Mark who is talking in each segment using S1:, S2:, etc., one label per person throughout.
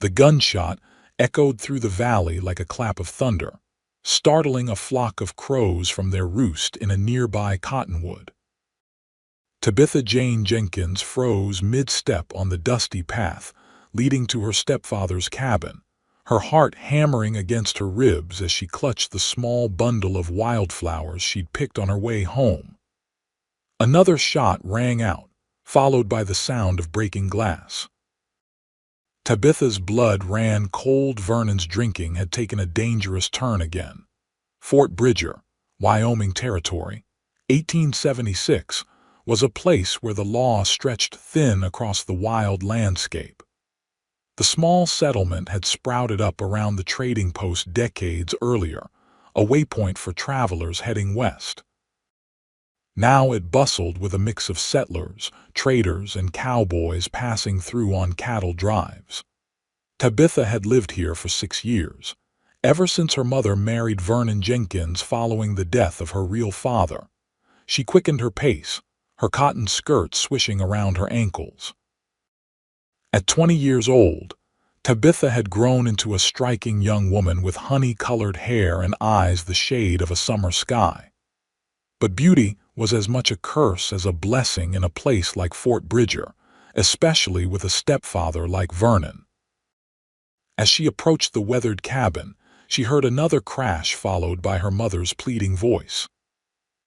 S1: The gunshot echoed through the valley like a clap of thunder, startling a flock of crows from their roost in a nearby cottonwood. Tabitha Jane Jenkins froze mid-step on the dusty path leading to her stepfather's cabin, her heart hammering against her ribs as she clutched the small bundle of wildflowers she'd picked on her way home. Another shot rang out, followed by the sound of breaking glass. Tabitha's blood ran cold. Vernon's drinking had taken a dangerous turn again. Fort Bridger, Wyoming Territory, 1876, was a place where the law stretched thin across the wild landscape. The small settlement had sprouted up around the trading post decades earlier, a waypoint for travelers heading west. Now it bustled with a mix of settlers, traders, and cowboys passing through on cattle drives. Tabitha had lived here for 6 years, ever since her mother married Vernon Jenkins following the death of her real father. She quickened her pace, her cotton skirt swishing around her ankles. At 20 years old, Tabitha had grown into a striking young woman with honey-colored hair and eyes the shade of a summer sky. But beauty was as much a curse as a blessing in a place like Fort Bridger, especially with a stepfather like Vernon. As she approached the weathered cabin, she heard another crash followed by her mother's pleading voice.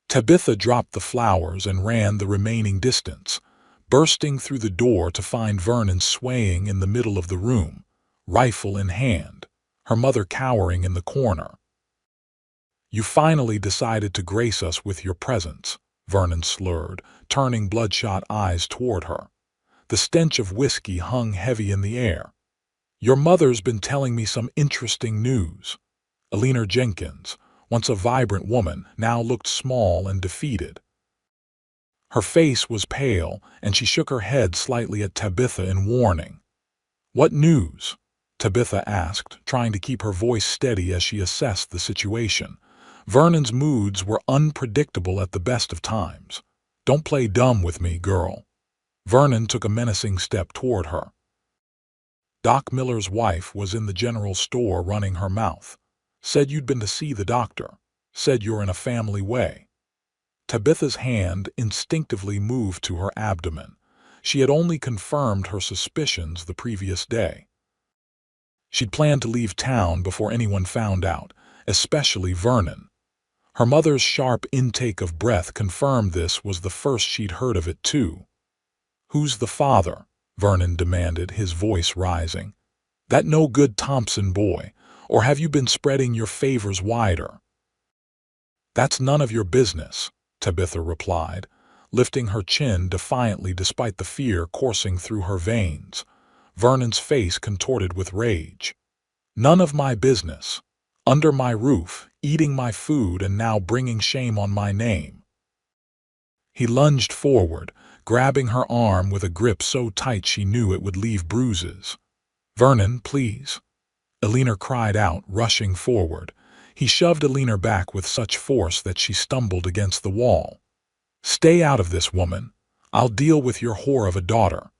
S1: Tabitha dropped the flowers and ran the remaining distance, bursting through the door to find Vernon swaying in the middle of the room, rifle in hand, her mother cowering in the corner. "You finally decided to grace us with your presence," Vernon slurred, turning bloodshot eyes toward her. The stench of whiskey hung heavy in the air. "Your mother's been telling me some interesting news." Eleanor Jenkins, once a vibrant woman, now looked small and defeated. Her face was pale, and she shook her head slightly at Tabitha in warning. "What news?" Tabitha asked, trying to keep her voice steady as she assessed the situation. Vernon's moods were unpredictable at the best of times. "Don't play dumb with me, girl." Vernon took a menacing step toward her. "Doc Miller's wife was in the general store running her mouth. Said you'd been to see the doctor. Said you're in a family way." Tabitha's hand instinctively moved to her abdomen. She had only confirmed her suspicions the previous day. She'd planned to leave town before anyone found out, especially Vernon. Her mother's sharp intake of breath confirmed this was the first she'd heard of it, too. "Who's the father?" Vernon demanded, his voice rising. "That no-good Thompson boy, or have you been spreading your favors wider?" "That's none of your business," Tabitha replied, lifting her chin defiantly despite the fear coursing through her veins. Vernon's face contorted with rage. "None of my business. Under my roof, eating my food, and now bringing shame on my name." He lunged forward, grabbing her arm with a grip so tight she knew it would leave bruises. "Vernon, please," Eleanor cried out, rushing forward. He shoved Eleanor back with such force that she stumbled against the wall. "Stay out of this, woman. I'll deal with your whore of a daughter."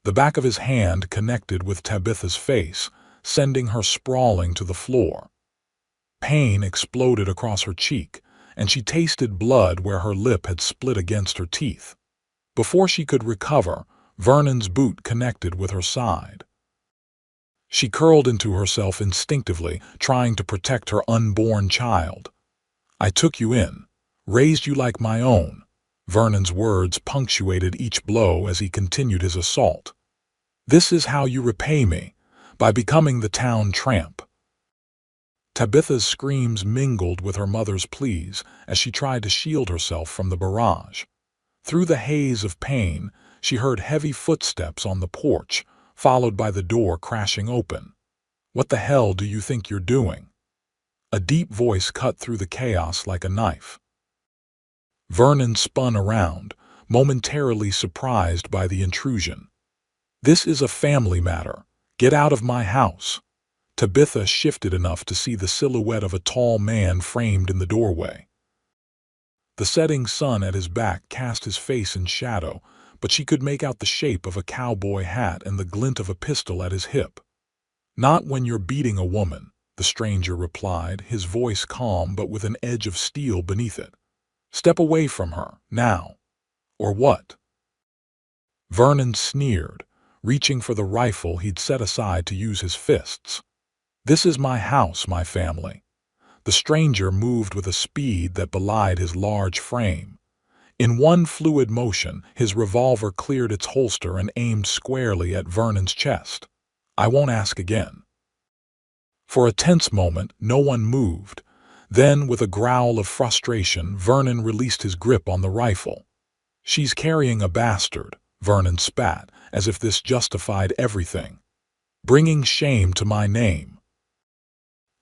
S1: The back of his hand connected with Tabitha's face, sending her sprawling to the floor. Pain exploded across her cheek, and she tasted blood where her lip had split against her teeth. Before she could recover, Vernon's boot connected with her side. She curled into herself instinctively, trying to protect her unborn child. "I took you in, raised you like my own." Vernon's words punctuated each blow as he continued his assault. "This is how you repay me, by becoming the town tramp." Tabitha's screams mingled with her mother's pleas as she tried to shield herself from the barrage. Through the haze of pain, she heard heavy footsteps on the porch, followed by the door crashing open. "What the hell do you think you're doing?" A deep voice cut through the chaos like a knife. Vernon spun around, momentarily surprised by the intrusion. "This is a family matter. Get out of my house." Tabitha shifted enough to see the silhouette of a tall man framed in the doorway. The setting sun at his back cast his face in shadow, but she could make out the shape of a cowboy hat and the glint of a pistol at his hip. "Not when you're beating a woman," the stranger replied, his voice calm but with an edge of steel beneath it. "Step away from her, now." "Or what?" Vernon sneered, reaching for the rifle he'd set aside to use his fists. "This is my house, my family." The stranger moved with a speed that belied his large frame. In one fluid motion, his revolver cleared its holster and aimed squarely at Vernon's chest. "I won't ask again." For a tense moment, no one moved. Then, with a growl of frustration, Vernon released his grip on the rifle. "She's carrying a bastard," Vernon spat, as if this justified everything. "Bringing shame to my name."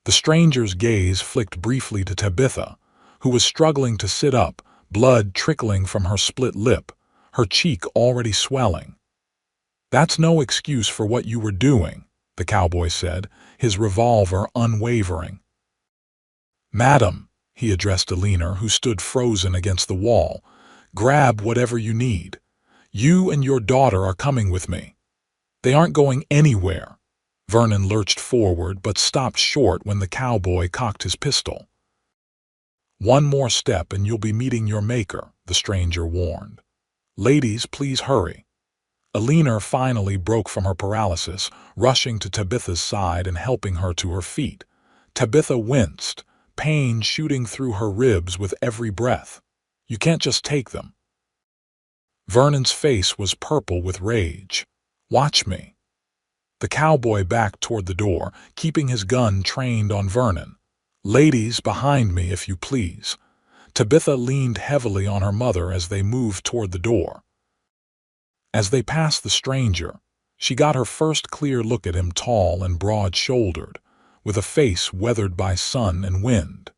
S1: The stranger's gaze flicked briefly to Tabitha, who was struggling to sit up, blood trickling from her split lip, her cheek already swelling. "That's no excuse for what you were doing," the cowboy said, his revolver unwavering. "Madam," he addressed Alina, who stood frozen against the wall, "grab whatever you need. You and your daughter are coming with me." "They aren't going anywhere." Vernon lurched forward but stopped short when the cowboy cocked his pistol. "One more step and you'll be meeting your maker," the stranger warned. "Ladies, please hurry." Alina finally broke from her paralysis, rushing to Tabitha's side and helping her to her feet. Tabitha winced, pain shooting through her ribs with every breath. "You can't just take them." Vernon's face was purple with rage. "Watch me." The cowboy backed toward the door, keeping his gun trained on Vernon. "Ladies, behind me, if you please." Tabitha leaned heavily on her mother as they moved toward the door. As they passed the stranger, she got her first clear look at him, tall and broad-shouldered, with a face weathered by sun and wind.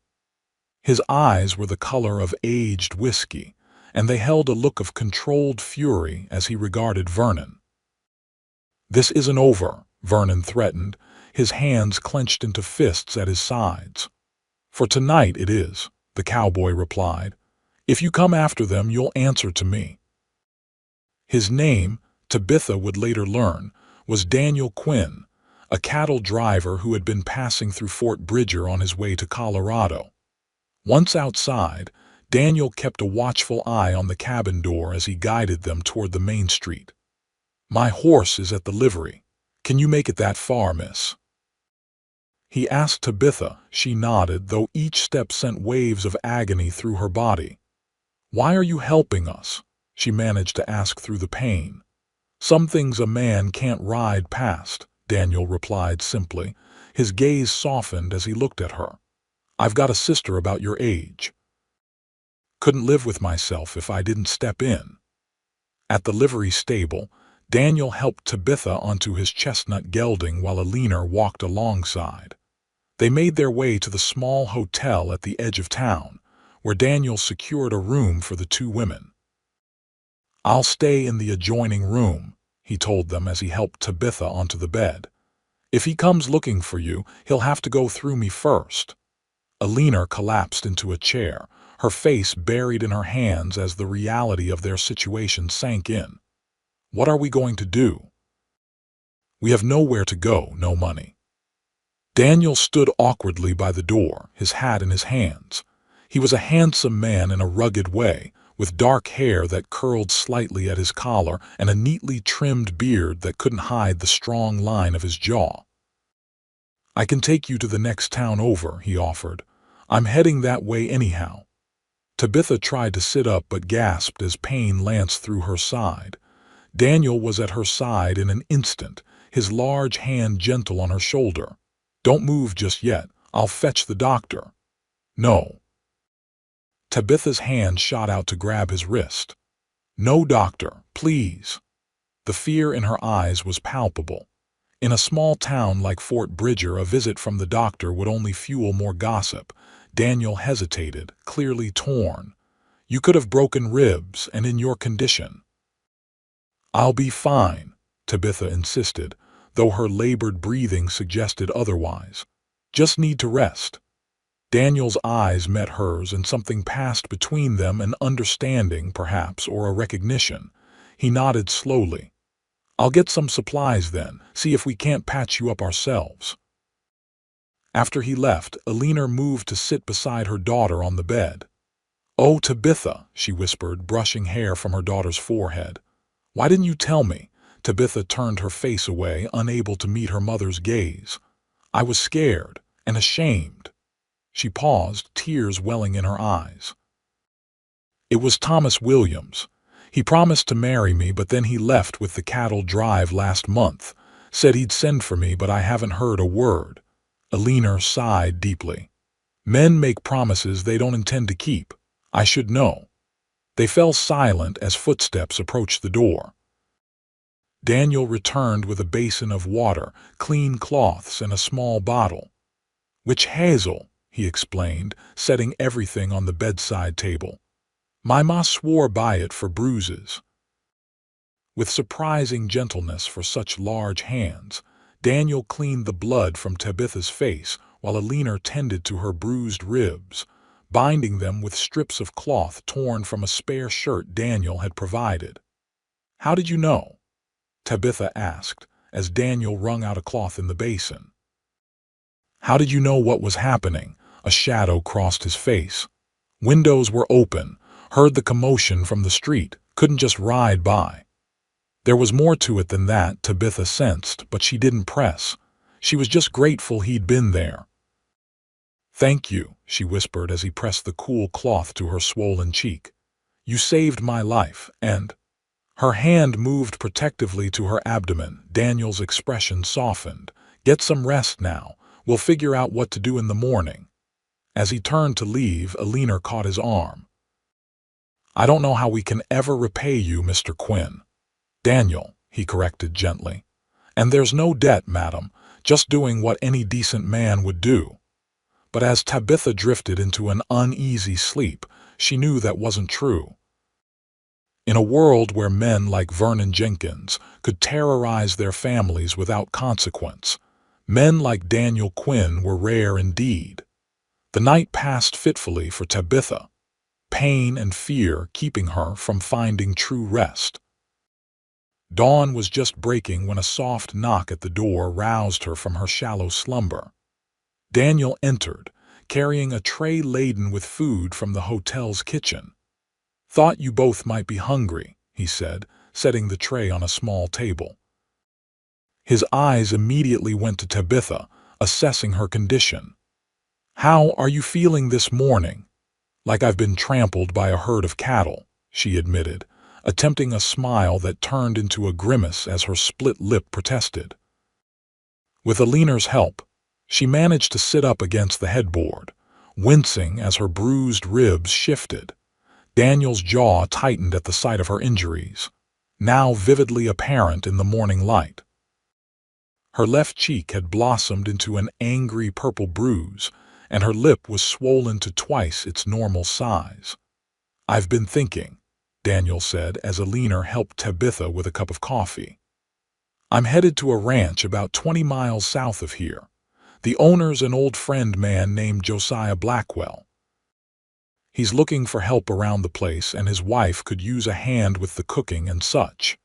S1: His eyes were the color of aged whiskey, and they held a look of controlled fury as he regarded Vernon. "This isn't over," Vernon threatened, his hands clenched into fists at his sides. "For tonight it is," the cowboy replied. "If you come after them, you'll answer to me." His name, Tabitha would later learn, was Daniel Quinn, a cattle driver who had been passing through Fort Bridger on his way to Colorado. Once outside, Daniel kept a watchful eye on the cabin door as he guided them toward the main street. "My horse is at the livery. Can you make it that far, miss?" He asked Tabitha. She nodded, though each step sent waves of agony through her body. "Why are you helping us?" she managed to ask through the pain. "Some things a man can't ride past," Daniel replied simply. His gaze softened as he looked at her. "I've got a sister about your age. Couldn't live with myself if I didn't step in." At the livery stable, Daniel helped Tabitha onto his chestnut gelding while Alina walked alongside. They made their way to the small hotel at the edge of town, where Daniel secured a room for the two women. "I'll stay in the adjoining room," he told them as he helped Tabitha onto the bed. "If he comes looking for you, he'll have to go through me first." Alina collapsed into a chair, her face buried in her hands as the reality of their situation sank in. "What are we going to do?" "We have nowhere to go, no money." Daniel stood awkwardly by the door, his hat in his hands. He was a handsome man in a rugged way, with dark hair that curled slightly at his collar and a neatly trimmed beard that couldn't hide the strong line of his jaw. "I can take you to the next town over," he offered. "I'm heading that way anyhow." Tabitha tried to sit up but gasped as pain lanced through her side. Daniel was at her side in an instant, his large hand gentle on her shoulder. "Don't move just yet. I'll fetch the doctor." "No." Tabitha's hand shot out to grab his wrist. "No doctor, please." The fear in her eyes was palpable. In a small town like Fort Bridger, a visit from the doctor would only fuel more gossip. Daniel hesitated, clearly torn. "You could have broken ribs, and in your condition." "I'll be fine," Tabitha insisted, though her labored breathing suggested otherwise. "Just need to rest." Daniel's eyes met hers, and something passed between them, an understanding, perhaps, or a recognition. He nodded slowly. I'll get some supplies then, see if we can't patch you up ourselves. After he left, Alina moved to sit beside her daughter on the bed. Oh, Tabitha, she whispered, brushing hair from her daughter's forehead. Why didn't you tell me? Tabitha turned her face away, unable to meet her mother's gaze. I was scared and ashamed. She paused, tears welling in her eyes. It was Thomas Williams. He promised to marry me, but then he left with the cattle drive last month. Said he'd send for me, but I haven't heard a word. Alina sighed deeply. Men make promises they don't intend to keep. I should know. They fell silent as footsteps approached the door. Daniel returned with a basin of water, clean cloths, and a small bottle. Witch hazel, he explained, setting everything on the bedside table. My ma swore by it for bruises. With surprising gentleness for such large hands, Daniel cleaned the blood from Tabitha's face while Alina tended to her bruised ribs, binding them with strips of cloth torn from a spare shirt Daniel had provided. How did you know? Tabitha asked, as Daniel wrung out a cloth in the basin. How did you know what was happening? A shadow crossed his face. Windows were open, heard the commotion from the street, couldn't just ride by. There was more to it than that, Tabitha sensed, but she didn't press. She was just grateful he'd been there. Thank you, she whispered as he pressed the cool cloth to her swollen cheek. You saved my life, and... Her hand moved protectively to her abdomen. Daniel's expression softened. Get some rest now. We'll figure out what to do in the morning. As he turned to leave, Alina caught his arm. I don't know how we can ever repay you, Mr. Quinn. Daniel, he corrected gently. And there's no debt, madam, just doing what any decent man would do. But as Tabitha drifted into an uneasy sleep, she knew that wasn't true. In a world where men like Vernon Jenkins could terrorize their families without consequence, men like Daniel Quinn were rare indeed. The night passed fitfully for Tabitha, pain and fear keeping her from finding true rest. Dawn was just breaking when a soft knock at the door roused her from her shallow slumber. Daniel entered, carrying a tray laden with food from the hotel's kitchen. Thought you both might be hungry, he said, setting the tray on a small table. His eyes immediately went to Tabitha, assessing her condition. How are you feeling this morning? Like I've been trampled by a herd of cattle, she admitted, attempting a smile that turned into a grimace as her split lip protested. With Alina's help, she managed to sit up against the headboard, wincing as her bruised ribs shifted. Daniel's jaw tightened at the sight of her injuries, now vividly apparent in the morning light. Her left cheek had blossomed into an angry purple bruise, and her lip was swollen to twice its normal size. I've been thinking, Daniel said as Alina helped Tabitha with a cup of coffee. I'm headed to a ranch about 20 miles south of here. The owner's an old friend man named Josiah Blackwell. He's looking for help around the place, and his wife could use a hand with the cooking and such.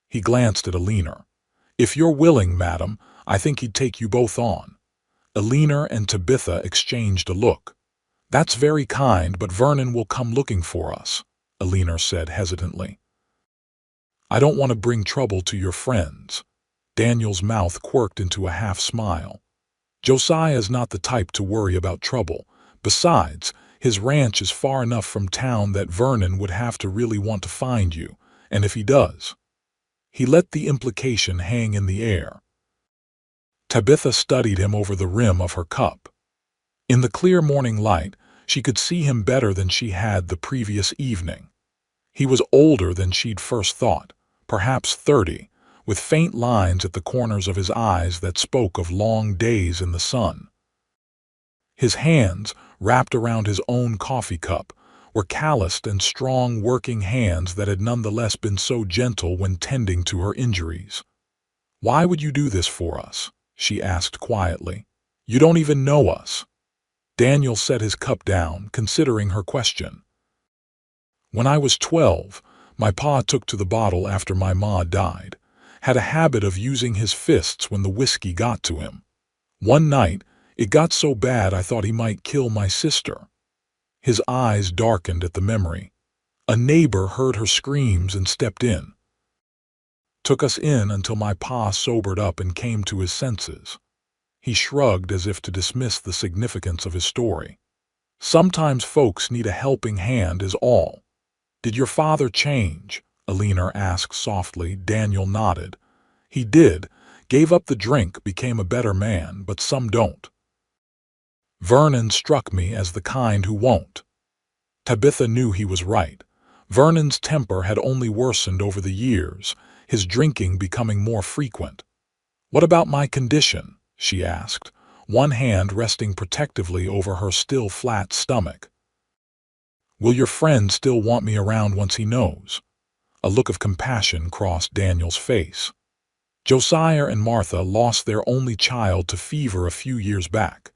S1: He glanced at Alina. If you're willing, madam, I think he'd take you both on. Alina and Tabitha exchanged a look. That's very kind, but Vernon will come looking for us, Alina said hesitantly. I don't want to bring trouble to your friends. Daniel's mouth quirked into a half smile. Josiah's not the type to worry about trouble. Besides, his ranch is far enough from town that Vernon would have to really want to find you, and if he does. He let the implication hang in the air. Tabitha studied him over the rim of her cup. In the clear morning light, she could see him better than she had the previous evening. He was older than she'd first thought, perhaps 30, with faint lines at the corners of his eyes that spoke of long days in the sun. His hands, wrapped around his own coffee cup, were calloused and strong working hands that had nonetheless been so gentle when tending to her injuries. Why would you do this for us? She asked quietly. You don't even know us. Daniel set his cup down, considering her question. When I was 12, My pa took to the bottle after my ma died. Had a habit of using his fists when the whiskey got to him. One night, it got so bad I thought he might kill my sister." His eyes darkened at the memory. A neighbor heard her screams and stepped in. Took us in until my pa sobered up and came to his senses. He shrugged as if to dismiss the significance of his story. "Sometimes folks need a helping hand is all." "Did your father change?" Alina asked softly. Daniel nodded. "He did. Gave up the drink, became a better man, but some don't. Vernon struck me as the kind who won't." Tabitha knew he was right. Vernon's temper had only worsened over the years, his drinking becoming more frequent. "What about my condition?" she asked, one hand resting protectively over her still flat stomach. "Will your friend still want me around once he knows?" A look of compassion crossed Daniel's face. "Josiah and Martha lost their only child to fever a few years back.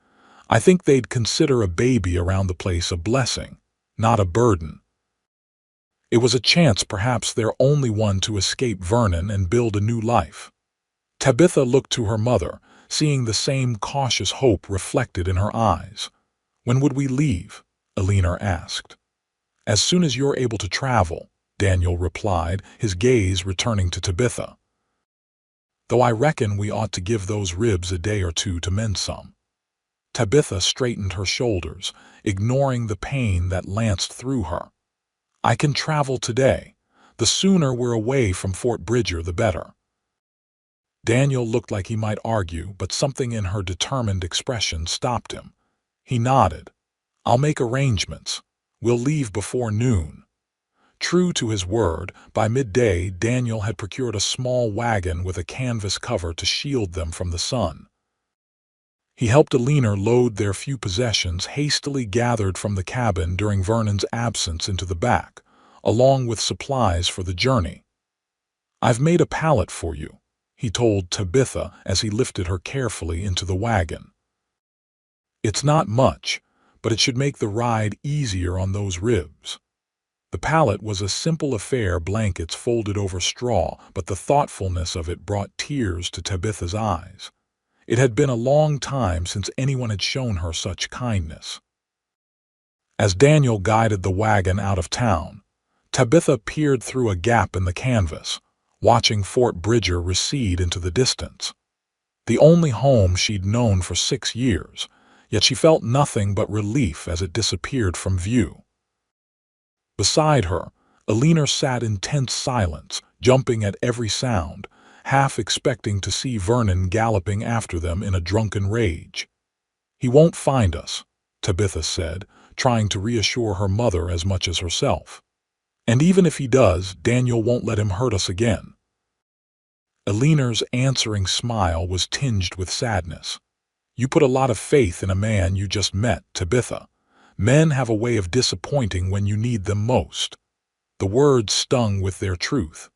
S1: I think they'd consider a baby around the place a blessing, not a burden. It was a chance, perhaps their only one, to escape Vernon and build a new life." Tabitha looked to her mother, seeing the same cautious hope reflected in her eyes. "When would we leave?" Alina asked. "As soon as you're able to travel," Daniel replied, his gaze returning to Tabitha. "Though I reckon we ought to give those ribs a day or two to mend some." Tabitha straightened her shoulders, ignoring the pain that lanced through her. "I can travel today. The sooner we're away from Fort Bridger, the better." Daniel looked like he might argue, but something in her determined expression stopped him. He nodded. "I'll make arrangements. We'll leave before noon." True to his word, by midday Daniel had procured a small wagon with a canvas cover to shield them from the sun. He helped Alina load their few possessions hastily gathered from the cabin during Vernon's absence into the back, along with supplies for the journey. "I've made a pallet for you," he told Tabitha as he lifted her carefully into the wagon. "It's not much, but it should make the ride easier on those ribs." The pallet was a simple affair, blankets folded over straw, but the thoughtfulness of it brought tears to Tabitha's eyes. It had been a long time since anyone had shown her such kindness. As Daniel guided the wagon out of town, Tabitha peered through a gap in the canvas, watching Fort Bridger recede into the distance. The only home she'd known for 6 years, yet she felt nothing but relief as it disappeared from view. Beside her, Alina sat in tense silence, jumping at every sound, half expecting to see Vernon galloping after them in a drunken rage. "He won't find us," Tabitha said, trying to reassure her mother as much as herself. "And even if he does, Daniel won't let him hurt us again." Alina's answering smile was tinged with sadness. "You put a lot of faith in a man you just met, Tabitha. Men have a way of disappointing when you need them most." The words stung with their truth.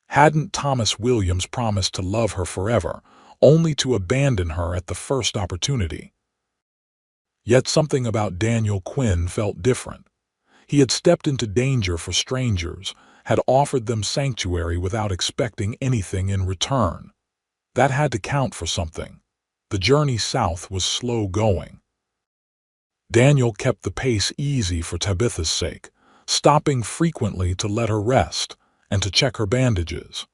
S1: Hadn't Thomas Williams promised to love her forever, only to abandon her at the first opportunity? Yet something about Daniel Quinn felt different. He had stepped into danger for strangers, had offered them sanctuary without expecting anything in return. That had to count for something. The journey south was slow going. Daniel kept the pace easy for Tabitha's sake, stopping frequently to let her rest and to check her bandages.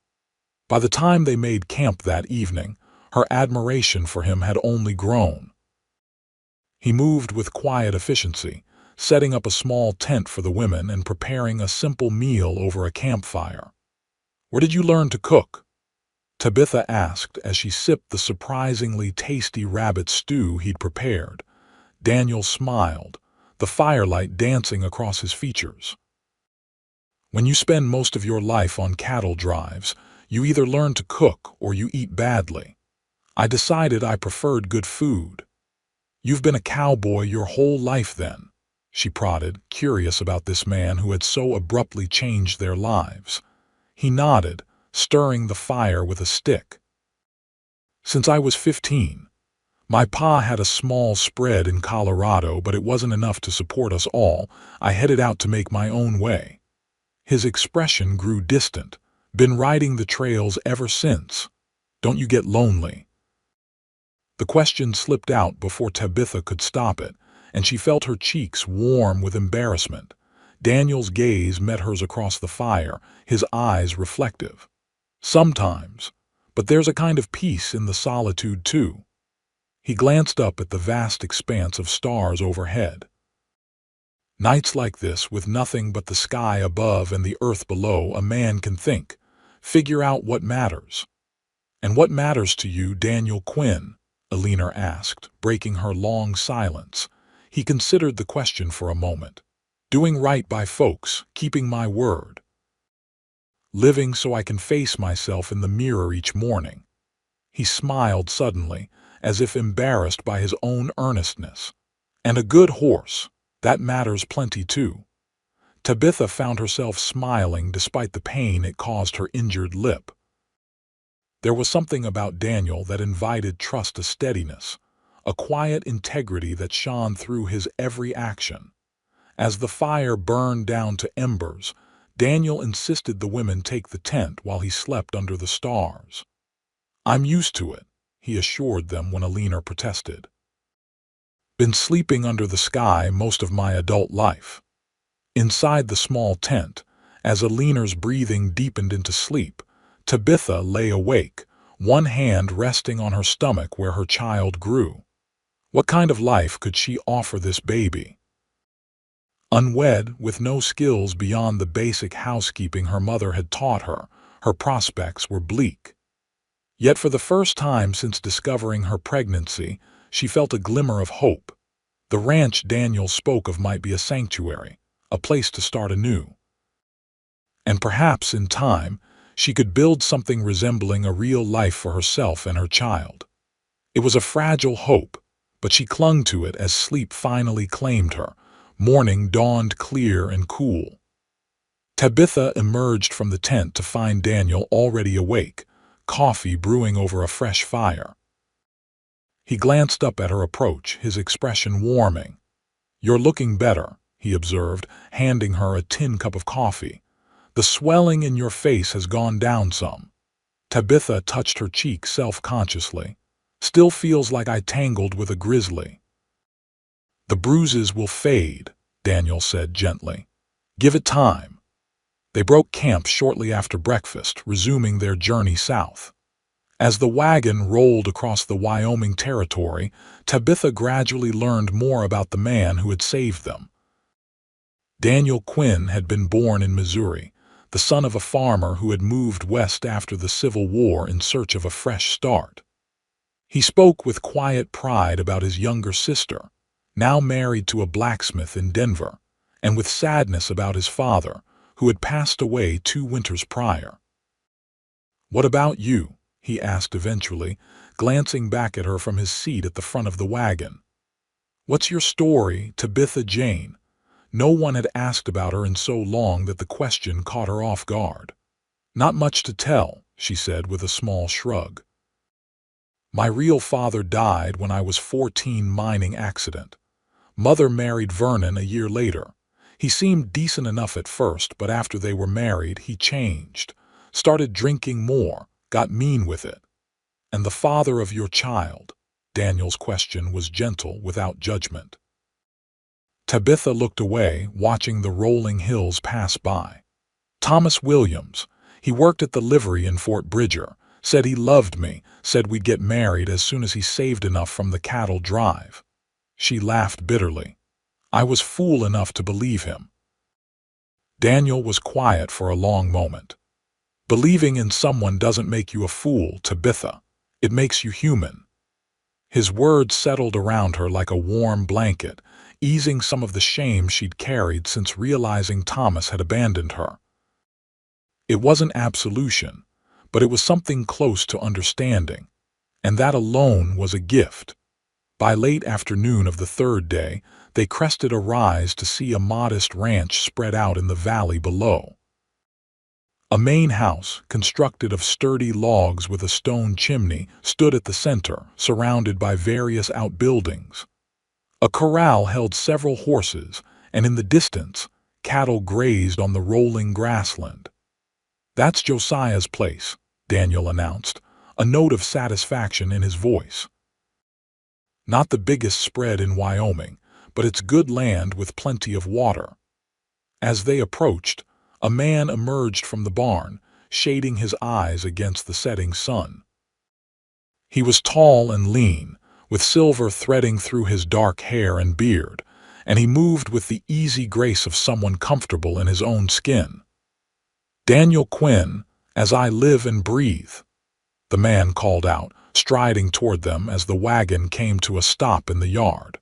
S1: By the time they made camp that evening, her admiration for him had only grown. He moved with quiet efficiency, setting up a small tent for the women and preparing a simple meal over a campfire. "Where did you learn to cook?" Tabitha asked as she sipped the surprisingly tasty rabbit stew he'd prepared. Daniel smiled, the firelight dancing across his features. "When you spend most of your life on cattle drives, you either learn to cook or you eat badly. I decided I preferred good food." "You've been a cowboy your whole life then?" she prodded, curious about this man who had so abruptly changed their lives. He nodded, stirring the fire with a stick. "Since I was 15. My pa had a small spread in Colorado, but it wasn't enough to support us all. I headed out to make my own way." His expression grew distant. Been riding the trails ever since. Don't you get lonely? The question slipped out before Tabitha could stop it, and she felt her cheeks warm with embarrassment. Daniel's gaze met hers across the fire, his eyes reflective. Sometimes, but there's a kind of peace in the solitude too. He glanced up at the vast expanse of stars overhead. Nights like this, with nothing but the sky above and the earth below, a man can think, figure out what matters. And what matters to you, Daniel Quinn? Alina asked, breaking her long silence. He considered the question for a moment. Doing right by folks, keeping my word. Living so I can face myself in the mirror each morning. He smiled suddenly, as if embarrassed by his own earnestness. And a good horse, that matters plenty too. Tabitha found herself smiling despite the pain it caused her injured lip. There was something about Daniel that invited trust, a steadiness, a quiet integrity that shone through his every action. As the fire burned down to embers, Daniel insisted the women take the tent while he slept under the stars. I'm used to it, he assured them when Alina protested. Been sleeping under the sky most of my adult life. Inside the small tent, as Alina's breathing deepened into sleep, Tabitha lay awake, one hand resting on her stomach where her child grew. What kind of life could she offer this baby? Unwed, with no skills beyond the basic housekeeping her mother had taught her, her prospects were bleak. Yet for the first time since discovering her pregnancy, she felt a glimmer of hope. The ranch Daniel spoke of might be a sanctuary, a place to start anew. And perhaps, in time, she could build something resembling a real life for herself and her child. It was a fragile hope, but she clung to it as sleep finally claimed her. Morning dawned clear and cool. Tabitha emerged from the tent to find Daniel already awake, coffee brewing over a fresh fire. He glanced up at her approach, his expression warming. "You're looking better," he observed, handing her a tin cup of coffee. "The swelling in your face has gone down some." Tabitha touched her cheek self-consciously. "Still feels like I tangled with a grizzly." "The bruises will fade," Daniel said gently. "Give it time." They broke camp shortly after breakfast, resuming their journey south. As the wagon rolled across the Wyoming territory, Tabitha gradually learned more about the man who had saved them. Daniel Quinn had been born in Missouri, the son of a farmer who had moved west after the Civil War in search of a fresh start. He spoke with quiet pride about his younger sister, now married to a blacksmith in Denver, and with sadness about his father, who had passed away 2 winters prior. "What about you?" he asked eventually, glancing back at her from his seat at the front of the wagon. "What's your story, Tabitha Jane?" No one had asked about her in so long that the question caught her off guard. "Not much to tell," she said with a small shrug. "My real father died when I was 14, mining accident. Mother married Vernon a year later. He seemed decent enough at first, but after they were married, he changed. Started drinking more, got mean with it." "And the father of your child?" Daniel's question was gentle, without judgment. Tabitha looked away, watching the rolling hills pass by. "Thomas Williams. He worked at the livery in Fort Bridger. Said he loved me, said we'd get married as soon as he saved enough from the cattle drive." She laughed bitterly. "I was fool enough to believe him." Daniel was quiet for a long moment. "Believing in someone doesn't make you a fool, Tabitha. It makes you human." His words settled around her like a warm blanket, easing some of the shame she'd carried since realizing Thomas had abandoned her. It wasn't absolution, but it was something close to understanding, and that alone was a gift. By late afternoon of the 3rd day, they crested a rise to see a modest ranch spread out in the valley below. A main house, constructed of sturdy logs with a stone chimney, stood at the center, surrounded by various outbuildings. A corral held several horses, and in the distance, Cattle grazed on the rolling grassland. "That's Josiah's place," Daniel announced, a note of satisfaction in his voice. "Not the biggest spread in Wyoming, but it's good land with plenty of water." As they approached, a man emerged from the barn, shading his eyes against the setting sun. He was tall and lean, with silver threading through his dark hair and beard, and he moved with the easy grace of someone comfortable in his own skin. "Daniel Quinn, as I live and breathe," the man called out, striding toward them as the wagon came to a stop in the yard.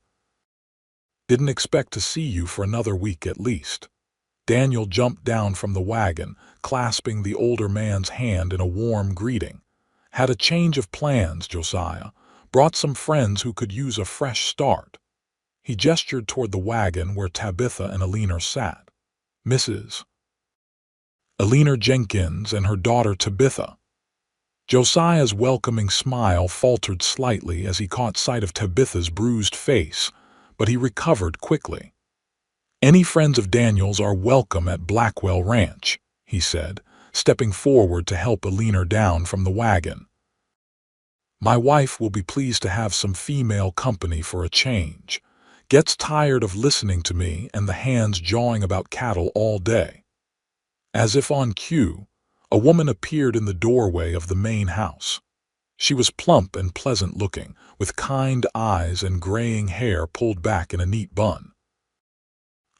S1: "Didn't expect to see you for another week at least." Daniel jumped down from the wagon, clasping the older man's hand in a warm greeting. "Had a change of plans, Josiah. Brought some friends who could use a fresh start." He gestured toward the wagon where Tabitha and Alina sat. "Mrs. Alina Jenkins and her daughter Tabitha." Josiah's welcoming smile faltered slightly as he caught sight of Tabitha's bruised face, but he recovered quickly. "Any friends of Daniel's are welcome at Blackwell Ranch," he said, stepping forward to help Alina down from the wagon. "My wife will be pleased to have some female company for a change. Gets tired of listening to me and the hands jawing about cattle all day." As if on cue, a woman appeared in the doorway of the main house. She was plump and pleasant-looking, with kind eyes and graying hair pulled back in a neat bun.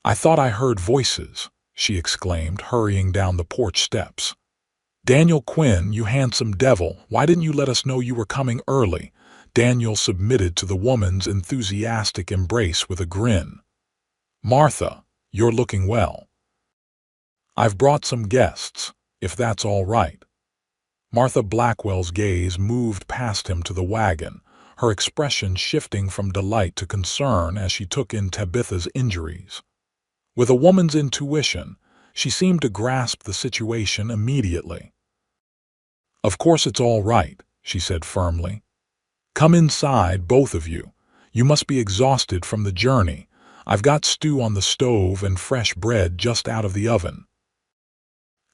S1: "I thought I heard voices," she exclaimed, hurrying down the porch steps. "Daniel Quinn, you handsome devil, why didn't you let us know you were coming early?" Daniel submitted to the woman's enthusiastic embrace with a grin. "Martha, you're looking well. I've brought some guests, if that's all right." Martha Blackwell's gaze moved past him to the wagon, her expression shifting from delight to concern as she took in Tabitha's injuries. With a woman's intuition, she seemed to grasp the situation immediately. "Of course it's all right," she said firmly. "Come inside, both of you. You must be exhausted from the journey. I've got stew on the stove and fresh bread just out of the oven."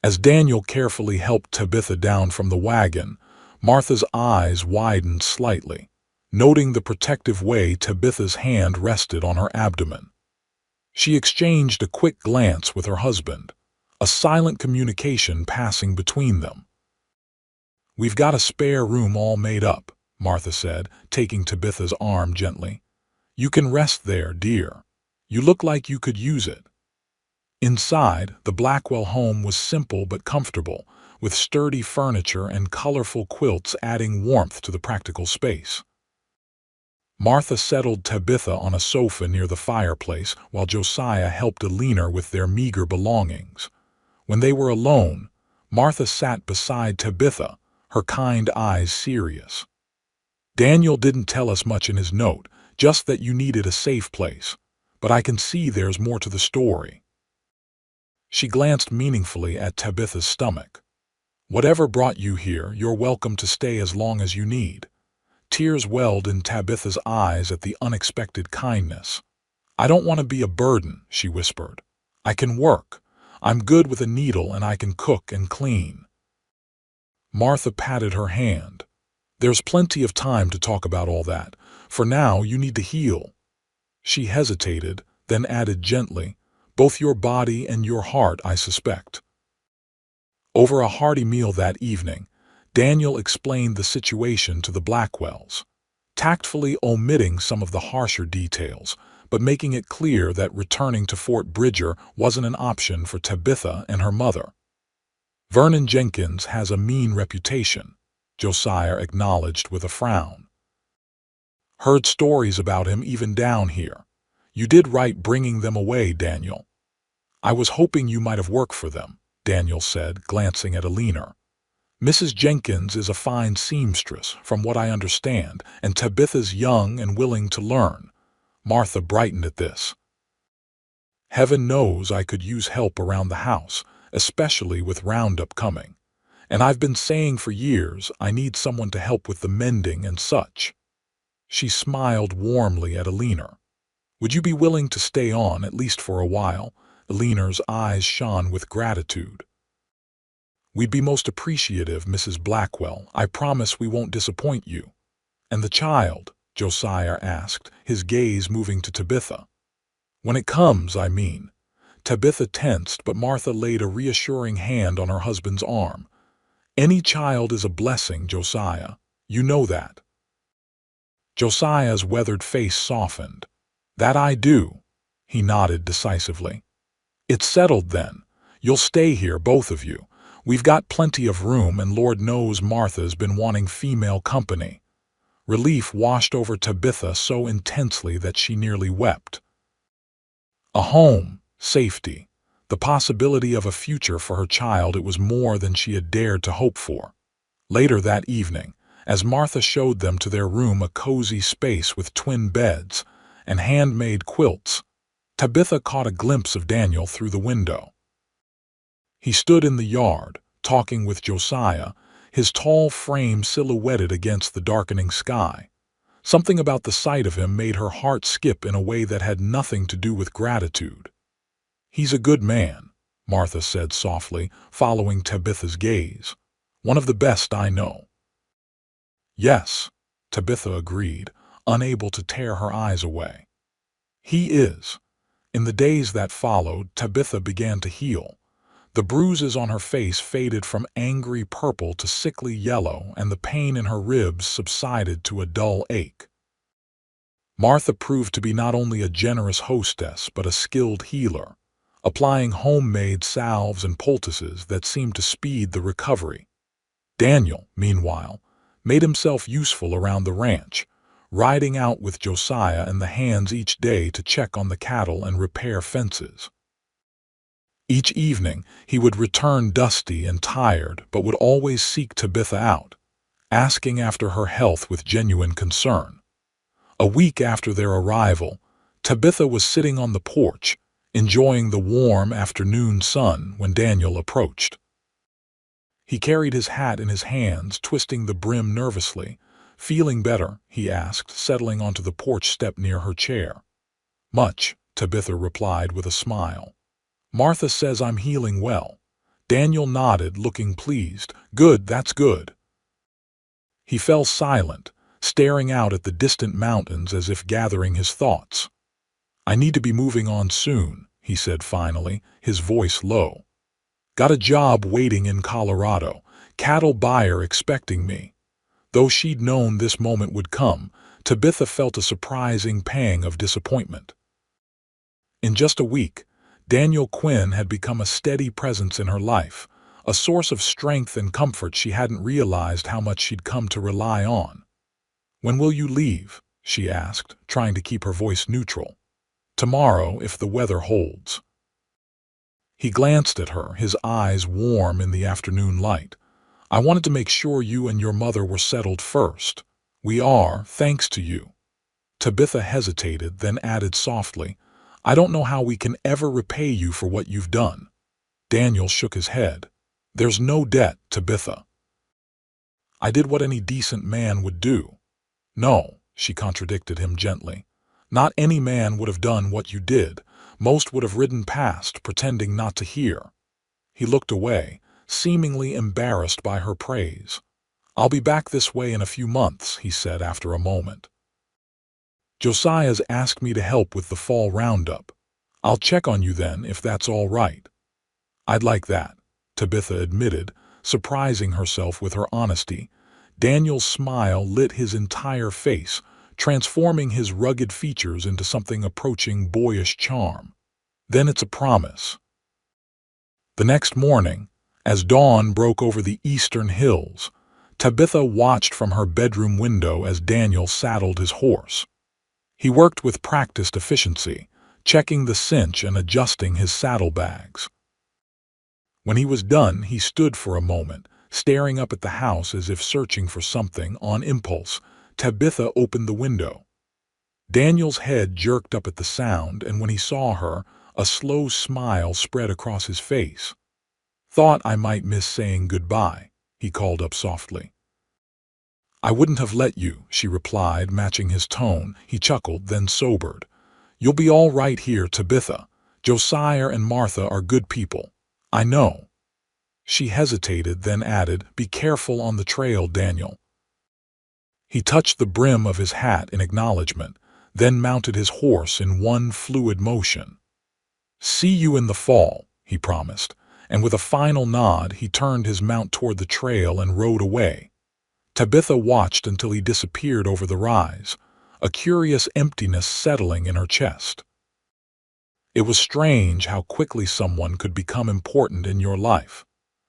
S1: As Daniel carefully helped Tabitha down from the wagon, Martha's eyes widened slightly, noting the protective way Tabitha's hand rested on her abdomen. She exchanged a quick glance with her husband, a silent communication passing between them. "We've got a spare room all made up," Martha said, taking Tabitha's arm gently. "You can rest there, dear. You look like you could use it." Inside, the Blackwell home was simple but comfortable, with sturdy furniture and colorful quilts adding warmth to the practical space. Martha settled Tabitha on a sofa near the fireplace while Josiah helped Alina with their meager belongings. When they were alone, Martha sat beside Tabitha, her kind eyes serious. "Daniel didn't tell us much in his note, just that you needed a safe place, but I can see there's more to the story." She glanced meaningfully at Tabitha's stomach. "Whatever brought you here, you're welcome to stay as long as you need." Tears welled in Tabitha's eyes at the unexpected kindness. "I don't want to be a burden," she whispered. "I can work. I'm good with a needle and I can cook and clean." Martha patted her hand. "There's plenty of time to talk about all that. For now, you need to heal." She hesitated, then added gently, "Both your body and your heart, I suspect." Over a hearty meal that evening, Daniel explained the situation to the Blackwells, tactfully omitting some of the harsher details, but making it clear that returning to Fort Bridger wasn't an option for Tabitha and her mother. "Vernon Jenkins has a mean reputation," Josiah acknowledged with a frown. "Heard stories about him even down here. You did right bringing them away, Daniel." "I was hoping you might have worked for them," Daniel said, glancing at Alina. "Mrs. Jenkins is a fine seamstress, from what I understand, and Tabitha's young and willing to learn." Martha brightened at this. "Heaven knows I could use help around the house, especially with Roundup coming. And I've been saying for years I need someone to help with the mending and such." She smiled warmly at Alina. "Would you be willing to stay on, at least for a while? Leaner's eyes shone with gratitude. "We'd be most appreciative, Mrs. Blackwell. I promise we won't disappoint you." "And the child?" Josiah asked, his gaze moving to Tabitha. "When it comes, I mean." Tabitha tensed, but Martha laid a reassuring hand on her husband's arm. "Any child is a blessing, Josiah. You know that." Josiah's weathered face softened. "That I do." He nodded decisively. "It's settled then. You'll stay here, both of you. We've got plenty of room, and Lord knows Martha's been wanting female company." Relief washed over Tabitha so intensely that she nearly wept. A home, safety, the possibility of a future for her child, it was more than she had dared to hope for. Later that evening, as Martha showed them to their room, a cozy space with twin beds and handmade quilts, Tabitha caught a glimpse of Daniel through the window. He stood in the yard, talking with Josiah, his tall frame silhouetted against the darkening sky. Something about the sight of him made her heart skip in a way that had nothing to do with gratitude. "He's a good man," Martha said softly, following Tabitha's gaze. "One of the best I know." "Yes," Tabitha agreed, unable to tear her eyes away. "He is." In the days that followed, Tabitha began to heal. The bruises on her face faded from angry purple to sickly yellow, and the pain in her ribs subsided to a dull ache. Martha proved to be not only a generous hostess but a skilled healer, applying homemade salves and poultices that seemed to speed the recovery. Daniel, meanwhile, made himself useful around the ranch, riding out with Josiah and the hands each day to check on the cattle and repair fences. Each evening, he would return dusty and tired, but would always seek Tabitha out, asking after her health with genuine concern. A week after their arrival, Tabitha was sitting on the porch, enjoying the warm afternoon sun when Daniel approached. He carried his hat in his hands, twisting the brim nervously. "Feeling better?" he asked, settling onto the porch step near her chair. "Much," Tabitha replied with a smile. "Martha says I'm healing well." Daniel nodded, looking pleased. "Good, that's good." He fell silent, staring out at the distant mountains as if gathering his thoughts. "I need to be moving on soon," he said finally, his voice low. "Got a job waiting in Colorado, cattle buyer expecting me." Though she'd known this moment would come, Tabitha felt a surprising pang of disappointment. In just a week, Daniel Quinn had become a steady presence in her life, a source of strength and comfort she hadn't realized how much she'd come to rely on. "When will you leave?" she asked, trying to keep her voice neutral. "Tomorrow, if the weather holds." He glanced at her, his eyes warm in the afternoon light. "I wanted to make sure you and your mother were settled first." "We are, thanks to you." Tabitha hesitated, then added softly, "I don't know how we can ever repay you for what you've done." Daniel shook his head. "There's no debt, Tabitha. I did what any decent man would do." "No," she contradicted him gently. "Not any man would have done what you did. Most would have ridden past, pretending not to hear." He looked away, seemingly embarrassed by her praise. "I'll be back this way in a few months," he said after a moment. "Josiah's asked me to help with the fall roundup. I'll check on you then, if that's all right." "I'd like that," Tabitha admitted, surprising herself with her honesty. Daniel's smile lit his entire face, transforming his rugged features into something approaching boyish charm. "Then it's a promise." The next morning, as dawn broke over the eastern hills, Tabitha watched from her bedroom window as Daniel saddled his horse. He worked with practiced efficiency, checking the cinch and adjusting his saddlebags. When he was done, he stood for a moment, staring up at the house as if searching for something. On impulse, Tabitha opened the window. Daniel's head jerked up at the sound, and when he saw her, a slow smile spread across his face. "Thought I might miss saying goodbye," he called up softly. "I wouldn't have let you," she replied, matching his tone. He chuckled, then sobered. "You'll be all right here, Tabitha. Josiah and Martha are good people. I know." She hesitated, then added, "Be careful on the trail, Daniel." He touched the brim of his hat in acknowledgement, then mounted his horse in one fluid motion. "See you in the fall," he promised, and with a final nod he turned his mount toward the trail and rode away. Tabitha watched until he disappeared over the rise, a curious emptiness settling in her chest. It was strange how quickly someone could become important in your life,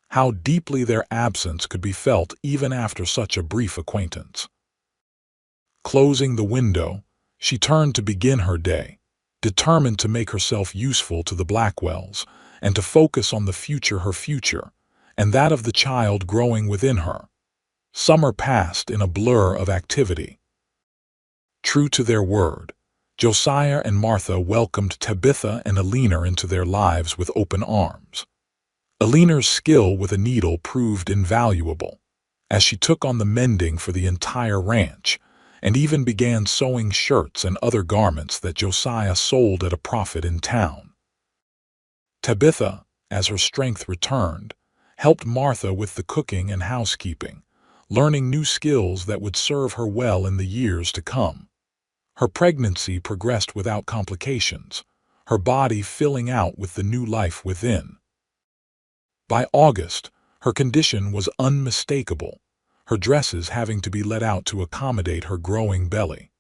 S1: how deeply their absence could be felt even after such a brief acquaintance. Closing the window, she turned to begin her day, determined to make herself useful to the Blackwells and to focus on her future, and that of the child growing within her. Summer passed in a blur of activity. True to their word, Josiah and Martha welcomed Tabitha and Alina into their lives with open arms. Alina's skill with a needle proved invaluable, as she took on the mending for the entire ranch, and even began sewing shirts and other garments that Josiah sold at a profit in town. Tabitha, as her strength returned, helped Martha with the cooking and housekeeping, learning new skills that would serve her well in the years to come. Her pregnancy progressed without complications, her body filling out with the new life within. By August, her condition was unmistakable, her dresses having to be let out to accommodate her growing belly.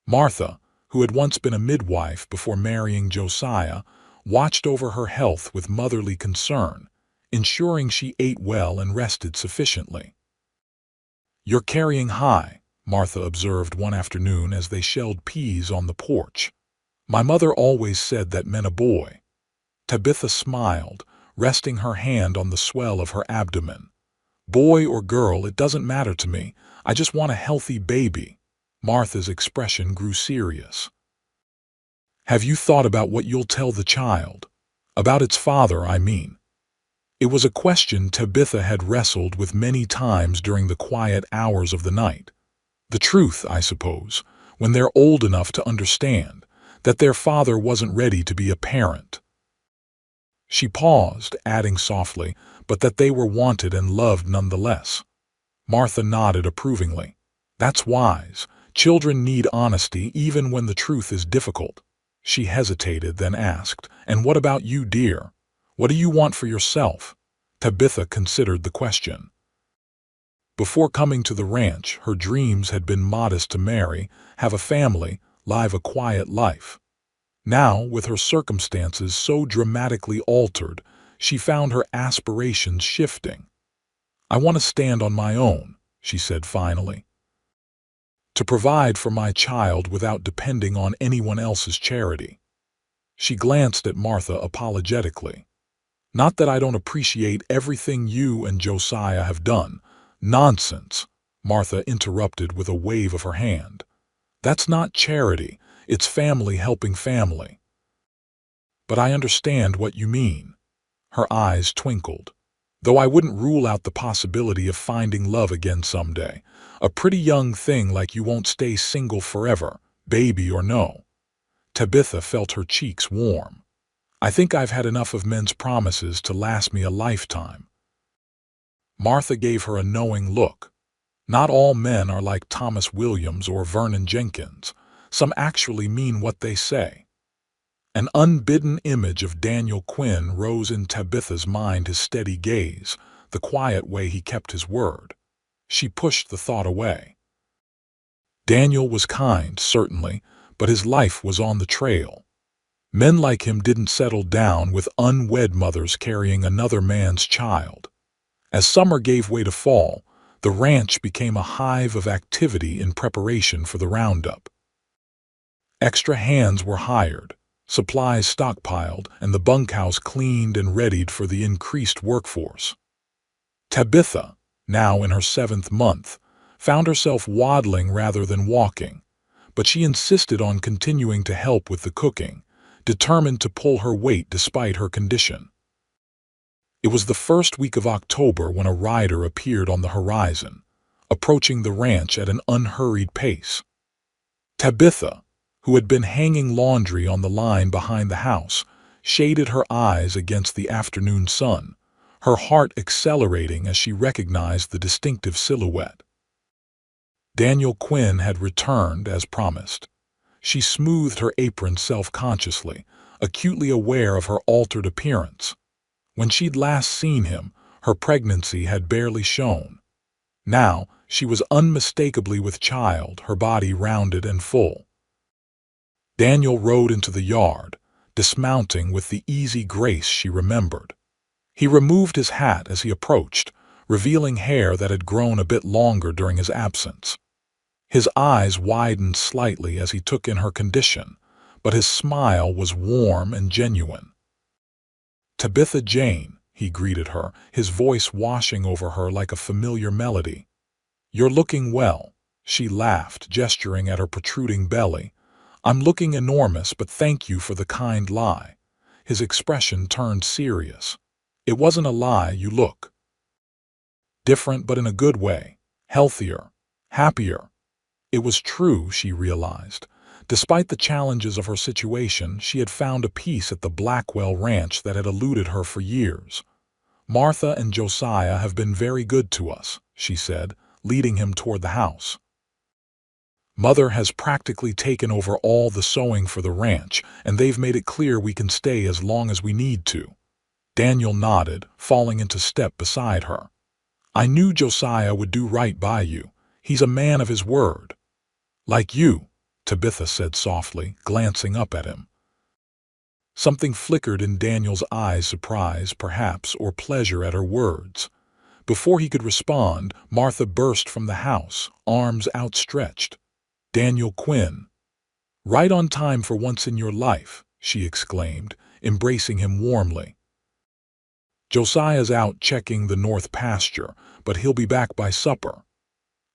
S1: Martha, who had once been a midwife before marrying Josiah, watched over her health with motherly concern, ensuring she ate well and rested sufficiently. "You're carrying high," Martha observed one afternoon as they shelled peas on the porch. "My mother always said that meant a boy." Tabitha smiled, resting her hand on the swell of her abdomen. "Boy or girl, it doesn't matter to me. I just want a healthy baby." Martha's expression grew serious. "Have you thought about what you'll tell the child? About its father, I mean." It was a question Tabitha had wrestled with many times during the quiet hours of the night. The truth, I suppose, when they're old enough to understand that their father wasn't ready to be a parent. She paused, adding softly, "But that they were wanted and loved nonetheless." Martha nodded approvingly. "That's wise. Children need honesty even when the truth is difficult." She hesitated, then asked, "And what about you, dear? What do you want for yourself?" Tabitha considered the question. Before coming to the ranch, her dreams had been modest: to marry, have a family, live a quiet life. Now, with her circumstances so dramatically altered, she found her aspirations shifting. "I want to stand on my own," she said finally. "To provide for my child without depending on anyone else's charity." She glanced at Martha apologetically. "Not that I don't appreciate everything you and Josiah have done." "Nonsense," Martha interrupted with a wave of her hand. "That's not charity, it's family helping family." "But I understand what you mean." Her eyes twinkled. "Though I wouldn't rule out the possibility of finding love again someday. A pretty young thing like you won't stay single forever, baby or no." Tabitha felt her cheeks warm. "I think I've had enough of men's promises to last me a lifetime." Martha gave her a knowing look. "Not all men are like Thomas Williams or Vernon Jenkins. Some actually mean what they say." An unbidden image of Daniel Quinn rose in Tabitha's mind: his steady gaze, the quiet way he kept his word. She pushed the thought away. Daniel was kind, certainly, but his life was on the trail. Men like him didn't settle down with unwed mothers carrying another man's child. As summer gave way to fall, the ranch became a hive of activity in preparation for the roundup. Extra hands were hired, supplies stockpiled, and the bunkhouse cleaned and readied for the increased workforce. Tabitha, now in her 7th month, found herself waddling rather than walking, but she insisted on continuing to help with the cooking, determined to pull her weight despite her condition. It was the first week of October when a rider appeared on the horizon, approaching the ranch at an unhurried pace. Tabitha, who had been hanging laundry on the line behind the house, shaded her eyes against the afternoon sun, her heart accelerating as she recognized the distinctive silhouette. Daniel Quinn had returned as promised. She smoothed her apron self-consciously, acutely aware of her altered appearance. When she'd last seen him, her pregnancy had barely shown. Now, she was unmistakably with child, her body rounded and full. Daniel rode into the yard, dismounting with the easy grace she remembered. He removed his hat as he approached, revealing hair that had grown a bit longer during his absence. His eyes widened slightly as he took in her condition, but his smile was warm and genuine. "Tabitha Jane," he greeted her, his voice washing over her like a familiar melody. "You're looking well," she laughed, gesturing at her protruding belly. "I'm looking enormous, but thank you for the kind lie." His expression turned serious. "It wasn't a lie, you look different, but in a good way. Healthier, happier." It was true, she realized. Despite the challenges of her situation, she had found a peace at the Blackwell Ranch that had eluded her for years. "Martha and Josiah have been very good to us," she said, leading him toward the house. "Mother has practically taken over all the sewing for the ranch, and they've made it clear we can stay as long as we need to." Daniel nodded, falling into step beside her. "I knew Josiah would do right by you. He's a man of his word." "Like you," Tabitha said softly, glancing up at him. Something flickered in Daniel's eyes, surprise, perhaps, or pleasure at her words. Before he could respond, Martha burst from the house, arms outstretched. "Daniel Quinn." "Right on time for once in your life," she exclaimed, embracing him warmly. "Josiah's out checking the north pasture, but he'll be back by supper."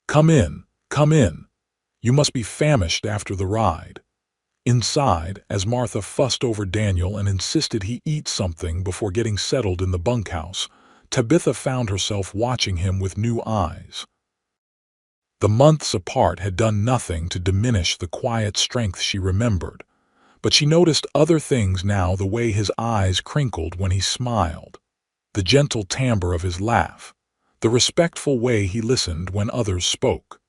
S1: Come in, come in. You must be famished after the ride." Inside, as Martha fussed over Daniel and insisted he eat something before getting settled in the bunkhouse, Tabitha found herself watching him with new eyes. The months apart had done nothing to diminish the quiet strength she remembered, but she noticed other things now: the way his eyes crinkled when he smiled, the gentle timbre of his laugh, the respectful way he listened when others spoke.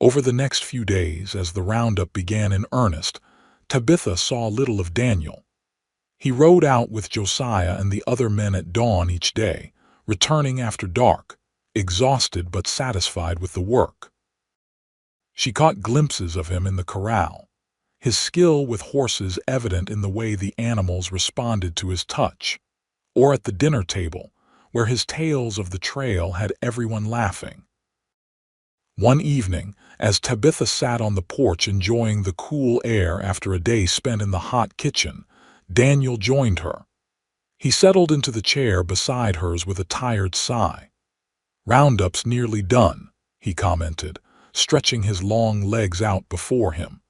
S1: Over the next few days, as the roundup began in earnest, Tabitha saw little of Daniel. He rode out with Josiah and the other men at dawn each day, returning after dark, exhausted but satisfied with the work. She caught glimpses of him in the corral, his skill with horses evident in the way the animals responded to his touch, or at the dinner table, where his tales of the trail had everyone laughing. One evening, as Tabitha sat on the porch enjoying the cool air after a day spent in the hot kitchen, Daniel joined her. He settled into the chair beside hers with a tired sigh. "Roundup's nearly done," he commented, stretching his long legs out before him.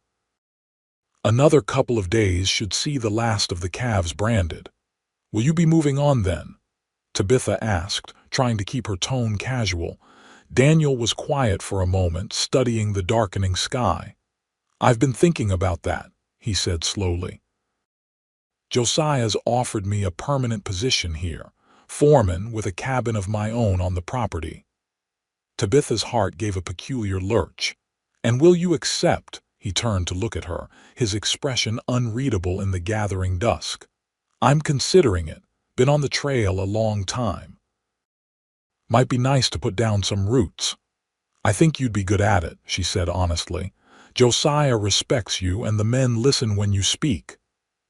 S1: "Another couple of days should see the last of the calves branded." "Will you be moving on then?" Tabitha asked, trying to keep her tone casual. Daniel was quiet for a moment, studying the darkening sky. "I've been thinking about that," he said slowly. "Josiah's offered me a permanent position here, foreman with a cabin of my own on the property." Tabitha's heart gave a peculiar lurch. "And will you accept?" He turned to look at her, his expression unreadable in the gathering dusk. "I'm considering it. Been on the trail a long time. Might be nice to put down some roots." "I think you'd be good at it," she said honestly. "Josiah respects you and the men listen when you speak."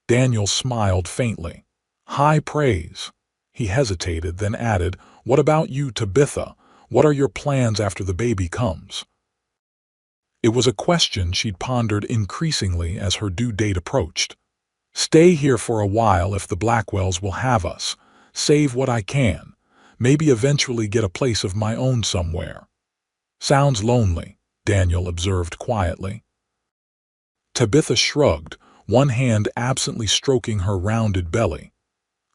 S1: Daniel smiled faintly. "High praise." He hesitated, then added, "What about you, Tabitha? What are your plans after the baby comes?" It was a question she'd pondered increasingly as her due date approached. "Stay here for a while if the Blackwells will have us. Save what I can. Maybe eventually get a place of my own somewhere." "Sounds lonely," Daniel observed quietly. Tabitha shrugged, one hand absently stroking her rounded belly.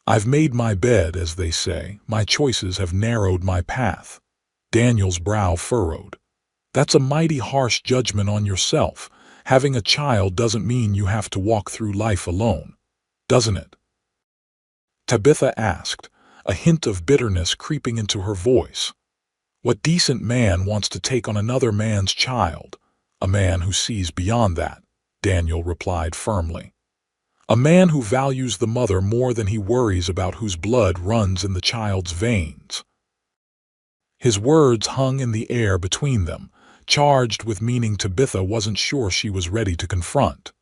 S1: "I've made my bed, as they say. My choices have narrowed my path." Daniel's brow furrowed. "That's a mighty harsh judgment on yourself. Having a child doesn't mean you have to walk through life alone." doesn't it?" Tabitha asked, a hint of bitterness creeping into her voice. "What decent man wants to take on another man's child? A man who sees beyond that," Daniel replied firmly. "A man who values the mother more than he worries about whose blood runs in the child's veins." His words hung in the air between them, charged with meaning Tabitha wasn't sure she was ready to confront.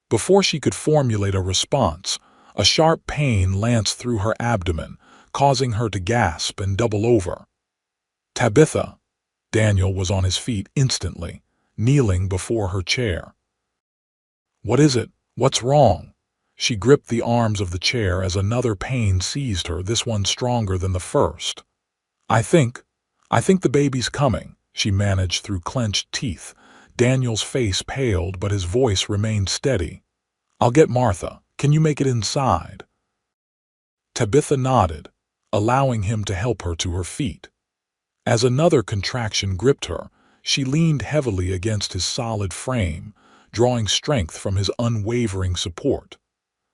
S1: Before she could formulate a response, a sharp pain lanced through her abdomen, causing her to gasp and double over. "Tabitha!" Daniel was on his feet instantly, kneeling before her chair. "What is it? What's wrong?" She gripped the arms of the chair as another pain seized her, this one stronger than the first. I think the baby's coming," she managed through clenched teeth. Daniel's face paled, but his voice remained steady. "I'll get Martha. Can you make it inside?" Tabitha nodded, allowing him to help her to her feet. As another contraction gripped her, she leaned heavily against his solid frame, drawing strength from his unwavering support.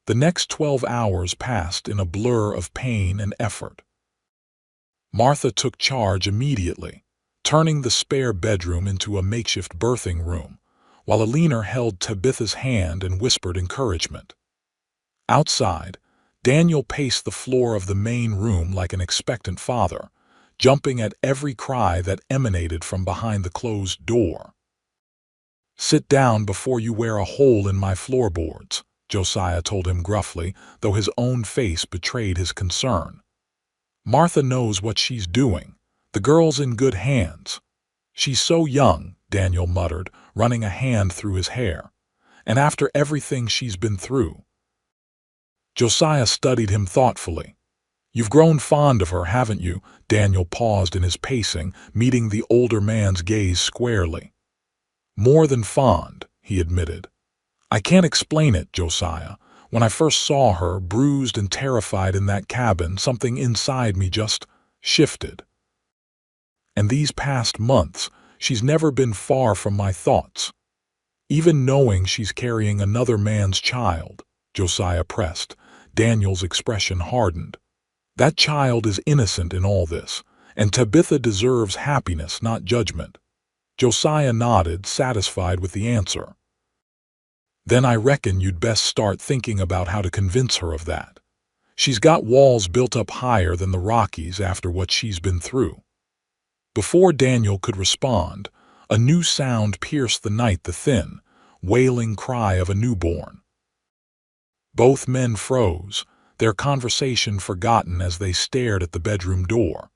S1: The next 12 hours passed in a blur of pain and effort. Martha took charge immediately, turning the spare bedroom into a makeshift birthing room, while Alina held Tabitha's hand and whispered encouragement. Outside, Daniel paced the floor of the main room like an expectant father, jumping at every cry that emanated from behind the closed door. "Sit down before you wear a hole in my floorboards," Josiah told him gruffly, though his own face betrayed his concern. "Martha knows what she's doing. The girl's in good hands." "She's so young," Daniel muttered, running a hand through his hair. "And after everything she's been through." Josiah studied him thoughtfully. "You've grown fond of her, haven't you?" Daniel paused in his pacing, meeting the older man's gaze squarely. "More than fond," he admitted. "I can't explain it, Josiah. When I first saw her, bruised and terrified in that cabin, something inside me just shifted. And these past months, she's never been far from my thoughts. Even knowing she's carrying another man's child," Josiah pressed. Daniel's expression hardened. "That child is innocent in all this, and Tabitha deserves happiness, not judgment." Josiah nodded, satisfied with the answer. "Then I reckon you'd best start thinking about how to convince her of that. She's got walls built up higher than the Rockies after what she's been through." Before Daniel could respond, a new sound pierced the night, the thin, wailing cry of a newborn. Both men froze, their conversation forgotten as they stared at the bedroom door.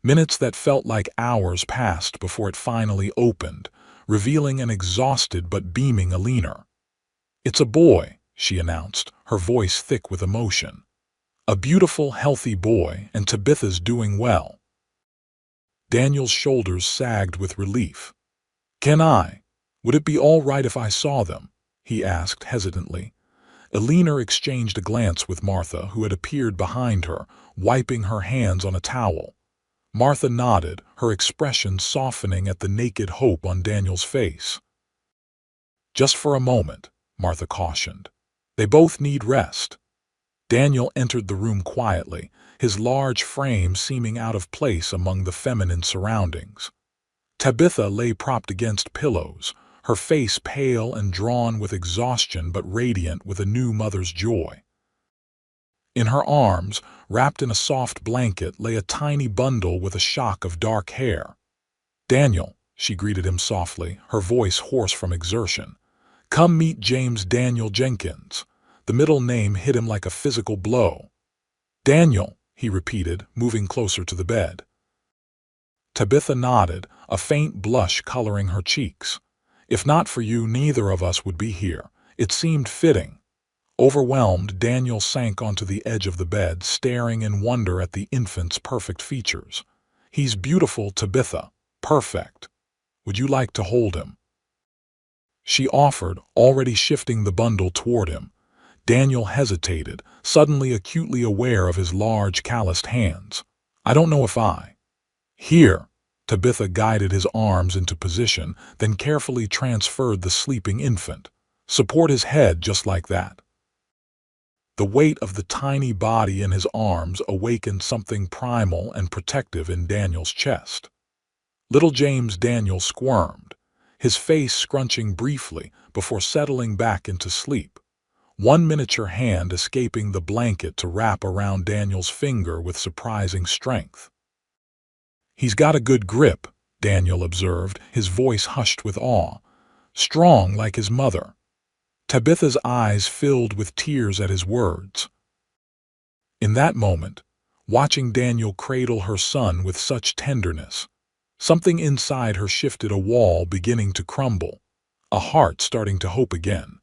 S1: Minutes that felt like hours passed before it finally opened, revealing an exhausted but beaming Alina. "It's a boy," she announced, her voice thick with emotion. "A beautiful, healthy boy, and Tabitha's doing well." Daniel's shoulders sagged with relief. Would it be all right if I saw them?" he asked hesitantly. Alina exchanged a glance with Martha, who had appeared behind her, wiping her hands on a towel. Martha nodded, her expression softening at the naked hope on Daniel's face. "Just for a moment," Martha cautioned. "They both need rest." Daniel entered the room quietly, his large frame seeming out of place among the feminine surroundings. Tabitha lay propped against pillows, her face pale and drawn with exhaustion but radiant with a new mother's joy. In her arms, wrapped in a soft blanket, lay a tiny bundle with a shock of dark hair. "Daniel," she greeted him softly, her voice hoarse from exertion. "Come meet James Daniel Jenkins." The middle name hit him like a physical blow. "Daniel," he repeated, moving closer to the bed. Tabitha nodded, a faint blush coloring her cheeks. "If not for you, neither of us would be here." It seemed fitting. Overwhelmed, Daniel sank onto the edge of the bed, staring in wonder at the infant's perfect features. "He's beautiful, Tabitha. Perfect. Would you like to hold him?" she offered, already shifting the bundle toward him. Daniel hesitated, suddenly acutely aware of his large, calloused hands. "I don't know if I—" "Here." Tabitha guided his arms into position, then carefully transferred the sleeping infant. "Support his head just like that." The weight of the tiny body in his arms awakened something primal and protective in Daniel's chest. Little James Daniel squirmed, his face scrunching briefly before settling back into sleep, one miniature hand escaping the blanket to wrap around Daniel's finger with surprising strength. "He's got a good grip," Daniel observed, his voice hushed with awe. "Strong like his mother." Tabitha's eyes filled with tears at his words. In that moment, watching Daniel cradle her son with such tenderness, something inside her shifted, a wall beginning to crumble, a heart starting to hope again.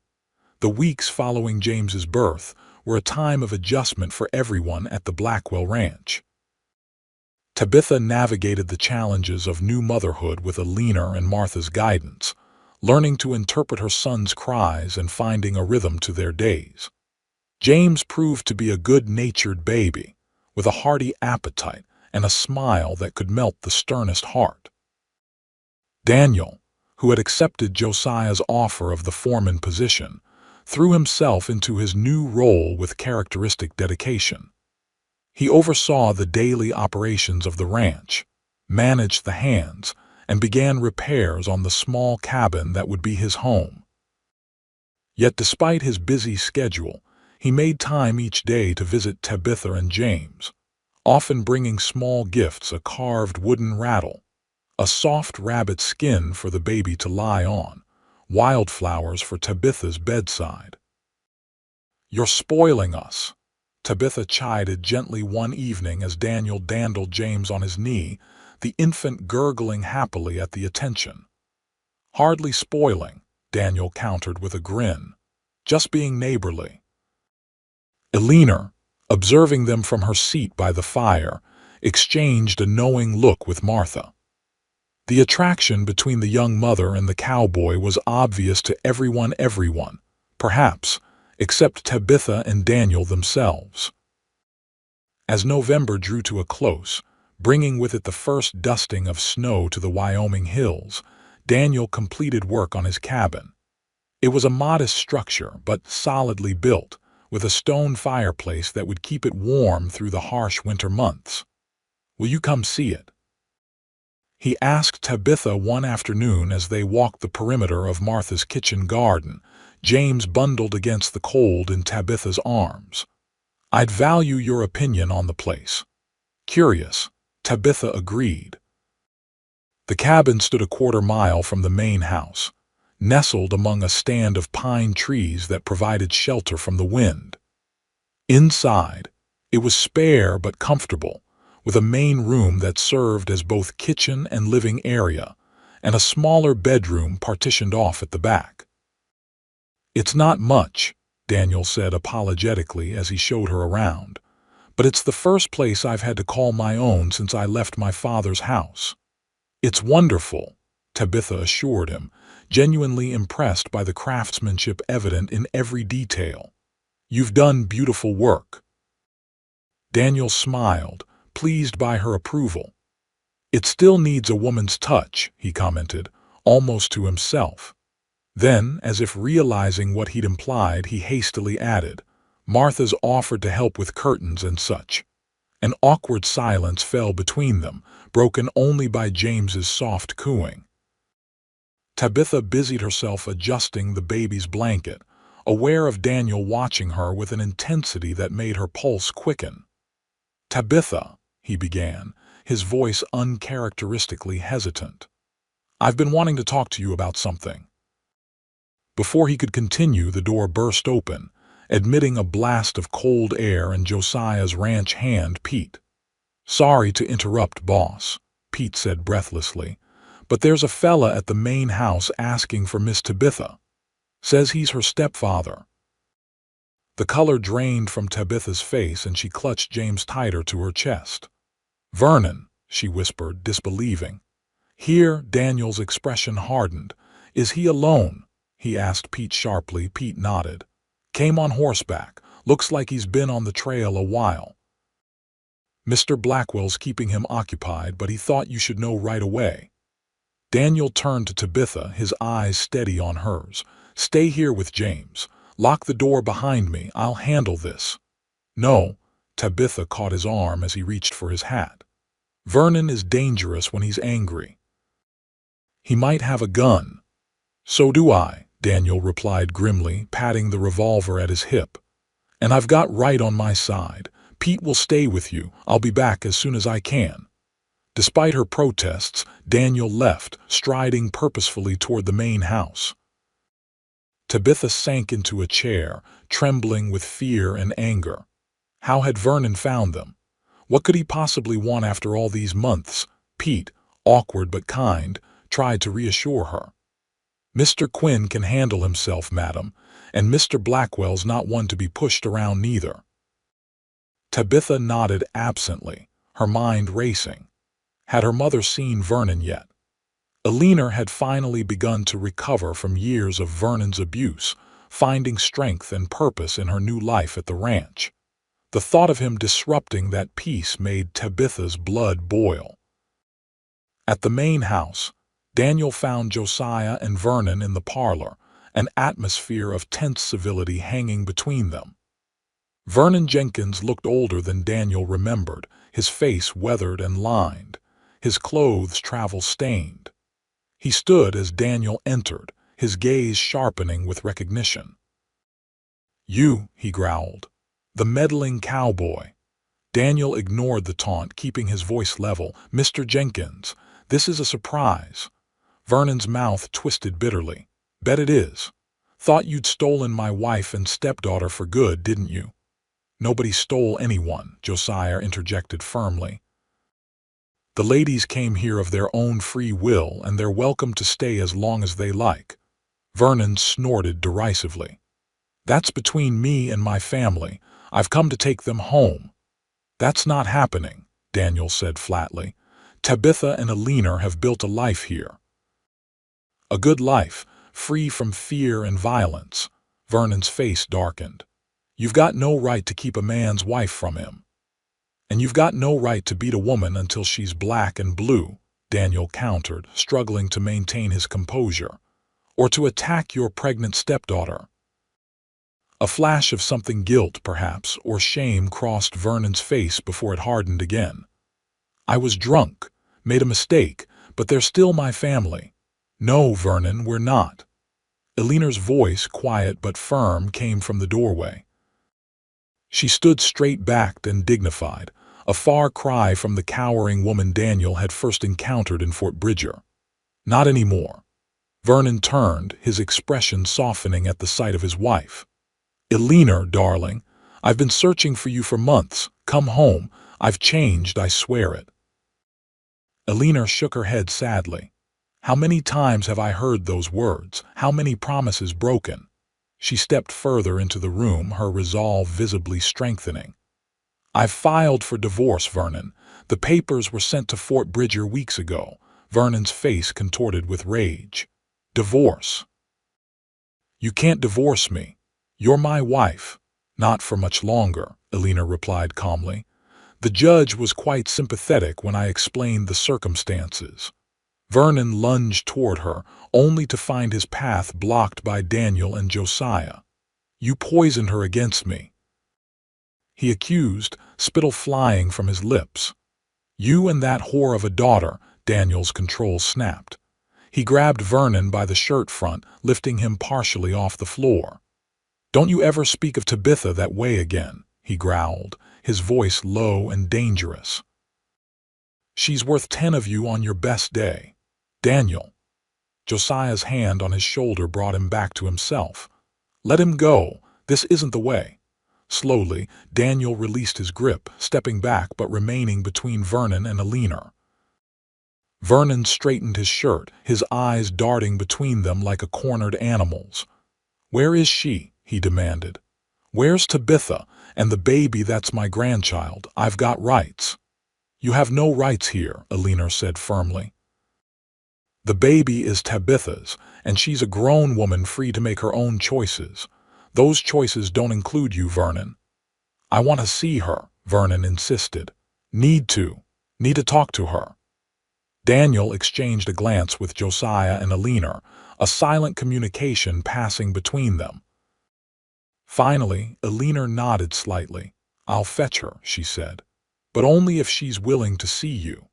S1: The weeks following James's birth were a time of adjustment for everyone at the Blackwell Ranch. Tabitha navigated the challenges of new motherhood with Alina and Martha's guidance, learning to interpret her son's cries and finding a rhythm to their days. James proved to be a good-natured baby, with a hearty appetite and a smile that could melt the sternest heart. Daniel, who had accepted Josiah's offer of the foreman position, threw himself into his new role with characteristic dedication. He oversaw the daily operations of the ranch, managed the hands, and began repairs on the small cabin that would be his home. Yet despite his busy schedule, he made time each day to visit Tabitha and James, often bringing small gifts: a carved wooden rattle, a soft rabbit skin for the baby to lie on, wildflowers for Tabitha's bedside. "You're spoiling us," Tabitha chided gently one evening as Daniel dandled James on his knee, the infant gurgling happily at the attention. "Hardly spoiling," Daniel countered with a grin. "Just being neighborly." Alina, observing them from her seat by the fire, exchanged a knowing look with Martha. The attraction between the young mother and the cowboy was obvious to everyone, perhaps, except Tabitha and Daniel themselves. As November drew to a close, bringing with it the first dusting of snow to the Wyoming hills, Daniel completed work on his cabin. It was a modest structure, but solidly built, with a stone fireplace that would keep it warm through the harsh winter months. "Will you come see it?" he asked Tabitha one afternoon as they walked the perimeter of Martha's kitchen garden, James bundled against the cold in Tabitha's arms. "I'd value your opinion on the place." "Curious," Tabitha agreed. The cabin stood a quarter-mile from the main house, nestled among a stand of pine trees that provided shelter from the wind. Inside, it was spare but comfortable, with a main room that served as both kitchen and living area, and a smaller bedroom partitioned off at the back. "It's not much," Daniel said apologetically as he showed her around, "but it's the first place I've had to call my own since I left my father's house." "It's wonderful," Tabitha assured him, genuinely impressed by the craftsmanship evident in every detail. "You've done beautiful work." Daniel smiled, pleased by her approval. "It still needs a woman's touch," he commented, almost to himself. Then, as if realizing what he'd implied, he hastily added, "Martha's offered to help with curtains and such." An awkward silence fell between them, broken only by James's soft cooing. Tabitha busied herself adjusting the baby's blanket, aware of Daniel watching her with an intensity that made her pulse quicken. "Tabitha," he began, his voice uncharacteristically hesitant, "I've been wanting to talk to you about something." Before he could continue, the door burst open, admitting a blast of cold air and Josiah's ranch hand, Pete. "Sorry to interrupt, boss," Pete said breathlessly, "but there's a fella at the main house asking for Miss Tabitha. Says he's her stepfather." The color drained from Tabitha's face and she clutched James tighter to her chest. "Vernon," she whispered, disbelieving. Here, Daniel's expression hardened. "Is he alone?" he asked Pete sharply. Pete nodded. "Came on horseback. Looks like he's been on the trail a while. Mr. Blackwell's keeping him occupied, but he thought you should know right away." Daniel turned to Tabitha, his eyes steady on hers. "Stay here with James. Lock the door behind me. I'll handle this. No, Tabitha caught his arm as he reached for his hat. Vernon is dangerous when he's angry. He might have a gun. So do I, Daniel replied grimly, patting the revolver at his hip. And I've got right on my side. Pete will stay with you. I'll be back as soon as I can. Despite her protests, Daniel left, striding purposefully toward the main house. Tabitha sank into a chair, trembling with fear and anger. How had Vernon found them? What could he possibly want after all these months? Pete, awkward but kind, tried to reassure her. Mr. Quinn can handle himself, madam, and Mr. Blackwell's not one to be pushed around neither. Tabitha nodded absently, her mind racing. Had her mother seen Vernon yet? Eleanor had finally begun to recover from years of Vernon's abuse, finding strength and purpose in her new life at the ranch. The thought of him disrupting that peace made Tabitha's blood boil. At the main house, Daniel found Josiah and Vernon in the parlor, an atmosphere of tense civility hanging between them. Vernon Jenkins looked older than Daniel remembered, his face weathered and lined, his clothes travel-stained. He stood as Daniel entered, his gaze sharpening with recognition. "You," he growled. "The meddling cowboy." Daniel ignored the taunt, keeping his voice level. "Mr. Jenkins, this is a surprise." Vernon's mouth twisted bitterly. "Bet it is. Thought you'd stolen my wife and stepdaughter for good, didn't you?" "Nobody stole anyone," Josiah interjected firmly. "The ladies came here of their own free will, and they're welcome to stay as long as they like." Vernon snorted derisively. "That's between me and my family. I've come to take them home." "That's not happening," Daniel said flatly. "Tabitha and Eleanor have built a life here. A good life, free from fear and violence." Vernon's face darkened. "You've got no right to keep a man's wife from him. And you've got no right to beat a woman until she's black and blue," Daniel countered, struggling to maintain his composure. "Or to attack your pregnant stepdaughter." A flash of something, guilt perhaps, or shame, crossed Vernon's face before it hardened again. "I was drunk, made a mistake, but they're still my family." "No, Vernon, we're not." Eleanor's voice, quiet but firm, came from the doorway. She stood straight-backed and dignified, a far cry from the cowering woman Daniel had first encountered in Fort Bridger. "Not anymore." Vernon turned, his expression softening at the sight of his wife. "Eleanor, darling, I've been searching for you for months. Come home. I've changed, I swear it." Eleanor shook her head sadly. "How many times have I heard those words? How many promises broken?" She stepped further into the room, her resolve visibly strengthening. "I've filed for divorce, Vernon. The papers were sent to Fort Bridger weeks ago." Vernon's face contorted with rage. "Divorce? You can't divorce me. You're my wife." "Not for much longer," Eleanor replied calmly. "The judge was quite sympathetic when I explained the circumstances." Vernon lunged toward her, only to find his path blocked by Daniel and Josiah. "You poisoned her against me," he accused, spittle flying from his lips. "You and that whore of a daughter," Daniel's control snapped. He grabbed Vernon by the shirt front, lifting him partially off the floor. "Don't you ever speak of Tabitha that way again," he growled, his voice low and dangerous. "She's worth 10 of you on your best day." "Daniel." Josiah's hand on his shoulder brought him back to himself. "Let him go. This isn't the way." Slowly, Daniel released his grip, stepping back but remaining between Vernon and Eleanor. Vernon straightened his shirt, his eyes darting between them like a cornered animal's. "Where is she?" he demanded. "Where's Tabitha? And the baby that's my grandchild? I've got rights." "You have no rights here," Eleanor said firmly. "The baby is Tabitha's, and she's a grown woman free to make her own choices. Those choices don't include you, Vernon." "I want to see her," Vernon insisted. Need to talk to her." Daniel exchanged a glance with Josiah and Eleanor, a silent communication passing between them. Finally, Alina nodded slightly. "I'll fetch her," she said, "but only if she's willing to see you."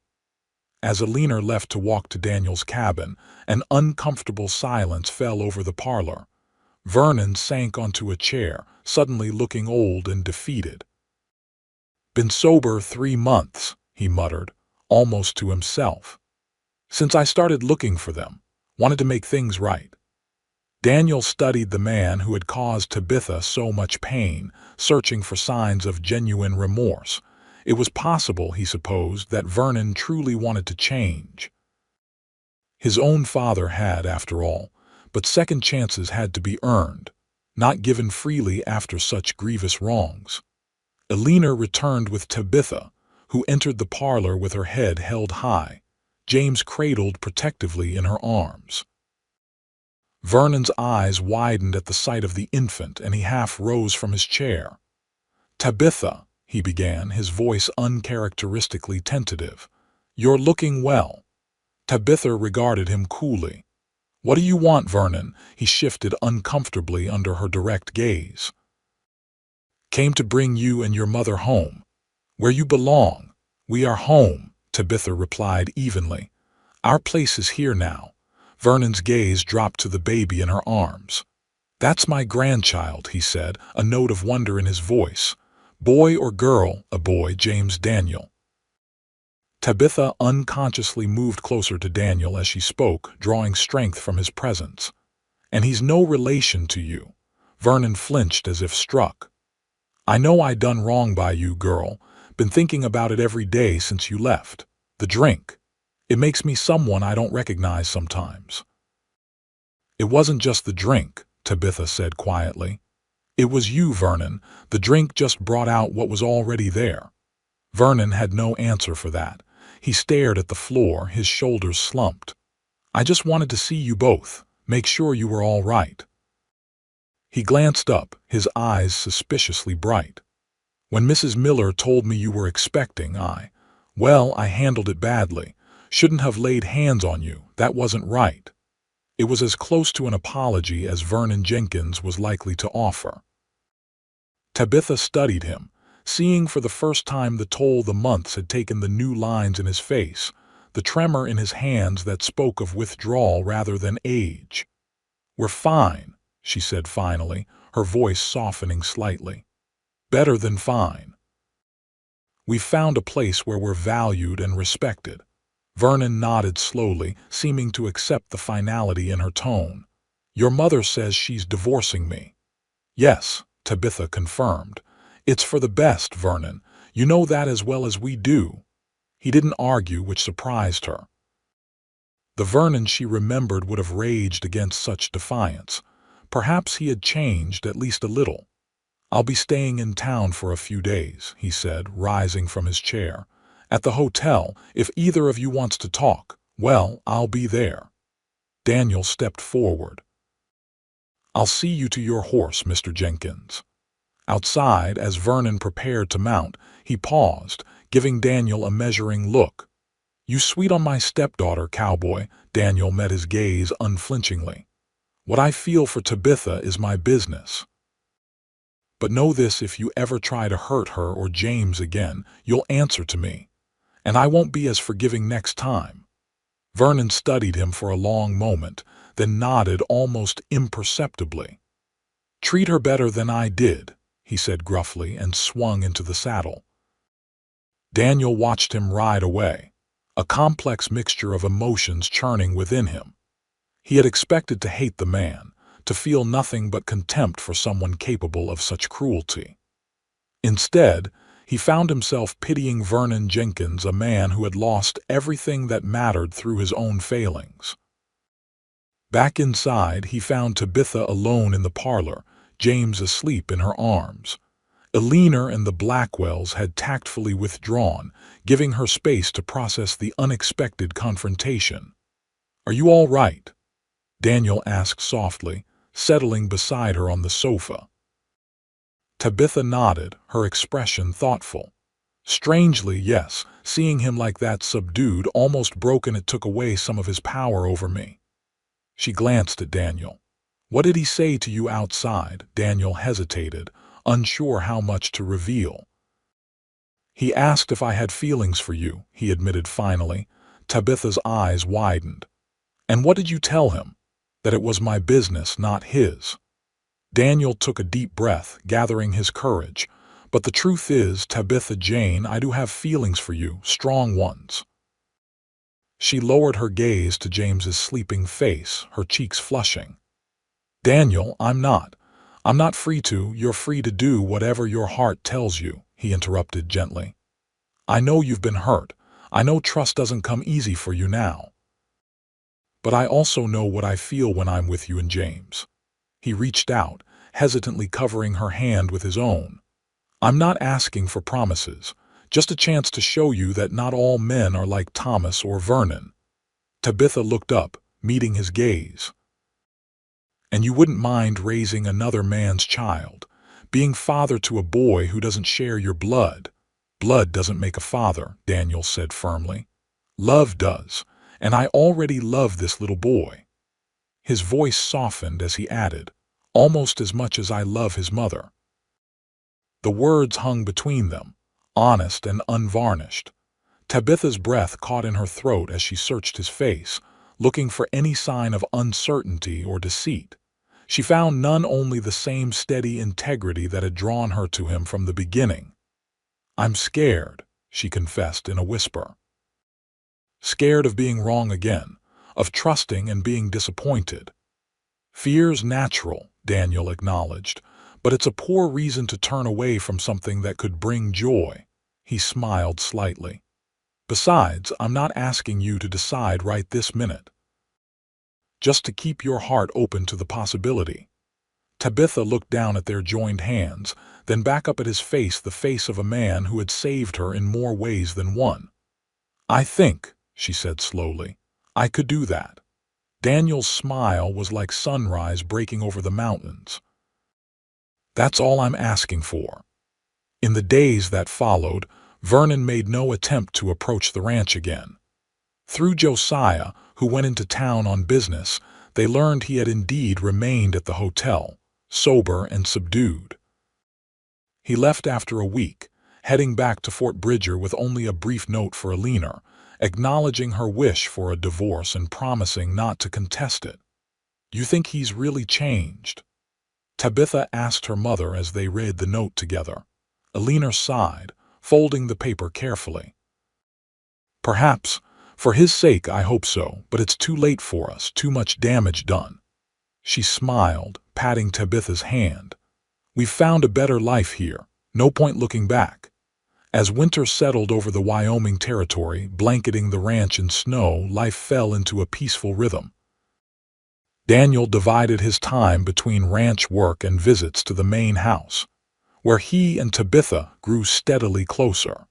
S1: As Alina left to walk to Daniel's cabin, an uncomfortable silence fell over the parlor. Vernon sank onto a chair, suddenly looking old and defeated. "Been sober 3 months," he muttered, almost to himself. "Since I started looking for them. Wanted to make things right." Daniel studied the man who had caused Tabitha so much pain, searching for signs of genuine remorse. It was possible, he supposed, that Vernon truly wanted to change. His own father had, after all, but second chances had to be earned, not given freely after such grievous wrongs. Alina returned with Tabitha, who entered the parlor with her head held high, James cradled protectively in her arms. Vernon's eyes widened at the sight of the infant, and he half rose from his chair. "Tabitha," he began, his voice uncharacteristically tentative, "you're looking well." Tabitha regarded him coolly. "What do you want, Vernon?" He shifted uncomfortably under her direct gaze. "Came to bring you and your mother home. Where you belong. We are home," Tabitha replied evenly. "Our place is here now." Vernon's gaze dropped to the baby in her arms. "That's my grandchild," he said, a note of wonder in his voice. "Boy or girl?" "A boy, James Daniel." Tabitha unconsciously moved closer to Daniel as she spoke, drawing strength from his presence. "And he's no relation to you." Vernon flinched as if struck. "I know I done wrong by you, girl. Been thinking about it every day since you left. The drink. It makes me someone I don't recognize sometimes." "It wasn't just the drink," Tabitha said quietly. "It was you, Vernon. The drink just brought out what was already there." Vernon had no answer for that. He stared at the floor, his shoulders slumped. "I just wanted to see you both, make sure you were all right." He glanced up, his eyes suspiciously bright. "When Mrs. Miller told me you were expecting, I handled it badly. Shouldn't have laid hands on you. That wasn't right." It was as close to an apology as Vernon Jenkins was likely to offer. Tabitha studied him, seeing for the first time the toll the months had taken, the new lines in his face, the tremor in his hands that spoke of withdrawal rather than age. "We're fine," she said finally, her voice softening slightly. "Better than fine. We've found a place where we're valued and respected." Vernon nodded slowly, seeming to accept the finality in her tone. "Your mother says she's divorcing me." "Yes," Tabitha confirmed. "It's for the best, Vernon. You know that as well as we do." He didn't argue, which surprised her. The Vernon she remembered would have raged against such defiance. Perhaps he had changed at least a little. "I'll be staying in town for a few days," he said, rising from his chair. "At the hotel, if either of you wants to talk, well, I'll be there." Daniel stepped forward. "I'll see you to your horse, Mr. Jenkins." Outside, as Vernon prepared to mount, he paused, giving Daniel a measuring look. "You sweet on my stepdaughter, Cowboy." Daniel met his gaze unflinchingly. "What I feel for Tabitha is my business. But know this, if you ever try to hurt her or James again, you'll answer to me. And I won't be as forgiving next time." Vernon studied him for a long moment, then nodded almost imperceptibly. "Treat her better than I did," he said gruffly, and swung into the saddle. Daniel watched him ride away, a complex mixture of emotions churning within him. He had expected to hate the man, to feel nothing but contempt for someone capable of such cruelty. Instead, he found himself pitying Vernon Jenkins, a man who had lost everything that mattered through his own failings. Back inside, he found Tabitha alone in the parlor, James asleep in her arms. Alina and the Blackwells had tactfully withdrawn, giving her space to process the unexpected confrontation. "Are you all right?" Daniel asked softly, settling beside her on the sofa. Tabitha nodded, her expression thoughtful. "Strangely, yes. Seeing him like that, subdued, almost broken, it took away some of his power over me." She glanced at Daniel. What did he say to you outside? Daniel hesitated, unsure how much to reveal. He asked if I had feelings for you, he admitted finally. Tabitha's eyes widened. And what did you tell him? That it was my business, not his. Daniel took a deep breath, gathering his courage. But the truth is, Tabitha Jane, I do have feelings for you, strong ones. She lowered her gaze to James's sleeping face, her cheeks flushing. Daniel, I'm not free to. You're free to do whatever your heart tells you, he interrupted gently. I know you've been hurt. I know trust doesn't come easy for you now. But I also know what I feel when I'm with you and James. He reached out, hesitantly covering her hand with his own. I'm not asking for promises, just a chance to show you that not all men are like Thomas or Vernon. Tabitha looked up, meeting his gaze. And you wouldn't mind raising another man's child, being father to a boy who doesn't share your blood. Blood doesn't make a father, Daniel said firmly. Love does, and I already love this little boy. His voice softened as he added, almost as much as I love his mother. The words hung between them, honest and unvarnished. Tabitha's breath caught in her throat as she searched his face, looking for any sign of uncertainty or deceit. She found none, only the same steady integrity that had drawn her to him from the beginning. I'm scared, she confessed in a whisper. Scared of being wrong again, of trusting and being disappointed. Fear's natural, Daniel acknowledged, but it's a poor reason to turn away from something that could bring joy. He smiled slightly. Besides, I'm not asking you to decide right this minute. Just to keep your heart open to the possibility. Tabitha looked down at their joined hands, then back up at his face, the face of a man who had saved her in more ways than one. I think, she said slowly, I could do that. Daniel's smile was like sunrise breaking over the mountains. That's all I'm asking for. In the days that followed, Vernon made no attempt to approach the ranch again. Through Josiah, who went into town on business, they learned he had indeed remained at the hotel, sober and subdued. He left after a week, heading back to Fort Bridger with only a brief note for Alina, acknowledging her wish for a divorce and promising not to contest it. You think he's really changed? Tabitha asked her mother as they read the note together. Alina sighed, folding the paper carefully. Perhaps. For his sake, I hope so, but it's too late for us, too much damage done. She smiled, patting Tabitha's hand. We've found a better life here, no point looking back. As winter settled over the Wyoming territory, blanketing the ranch in snow, life fell into a peaceful rhythm. Daniel divided his time between ranch work and visits to the main house, where he and Tabitha grew steadily closer.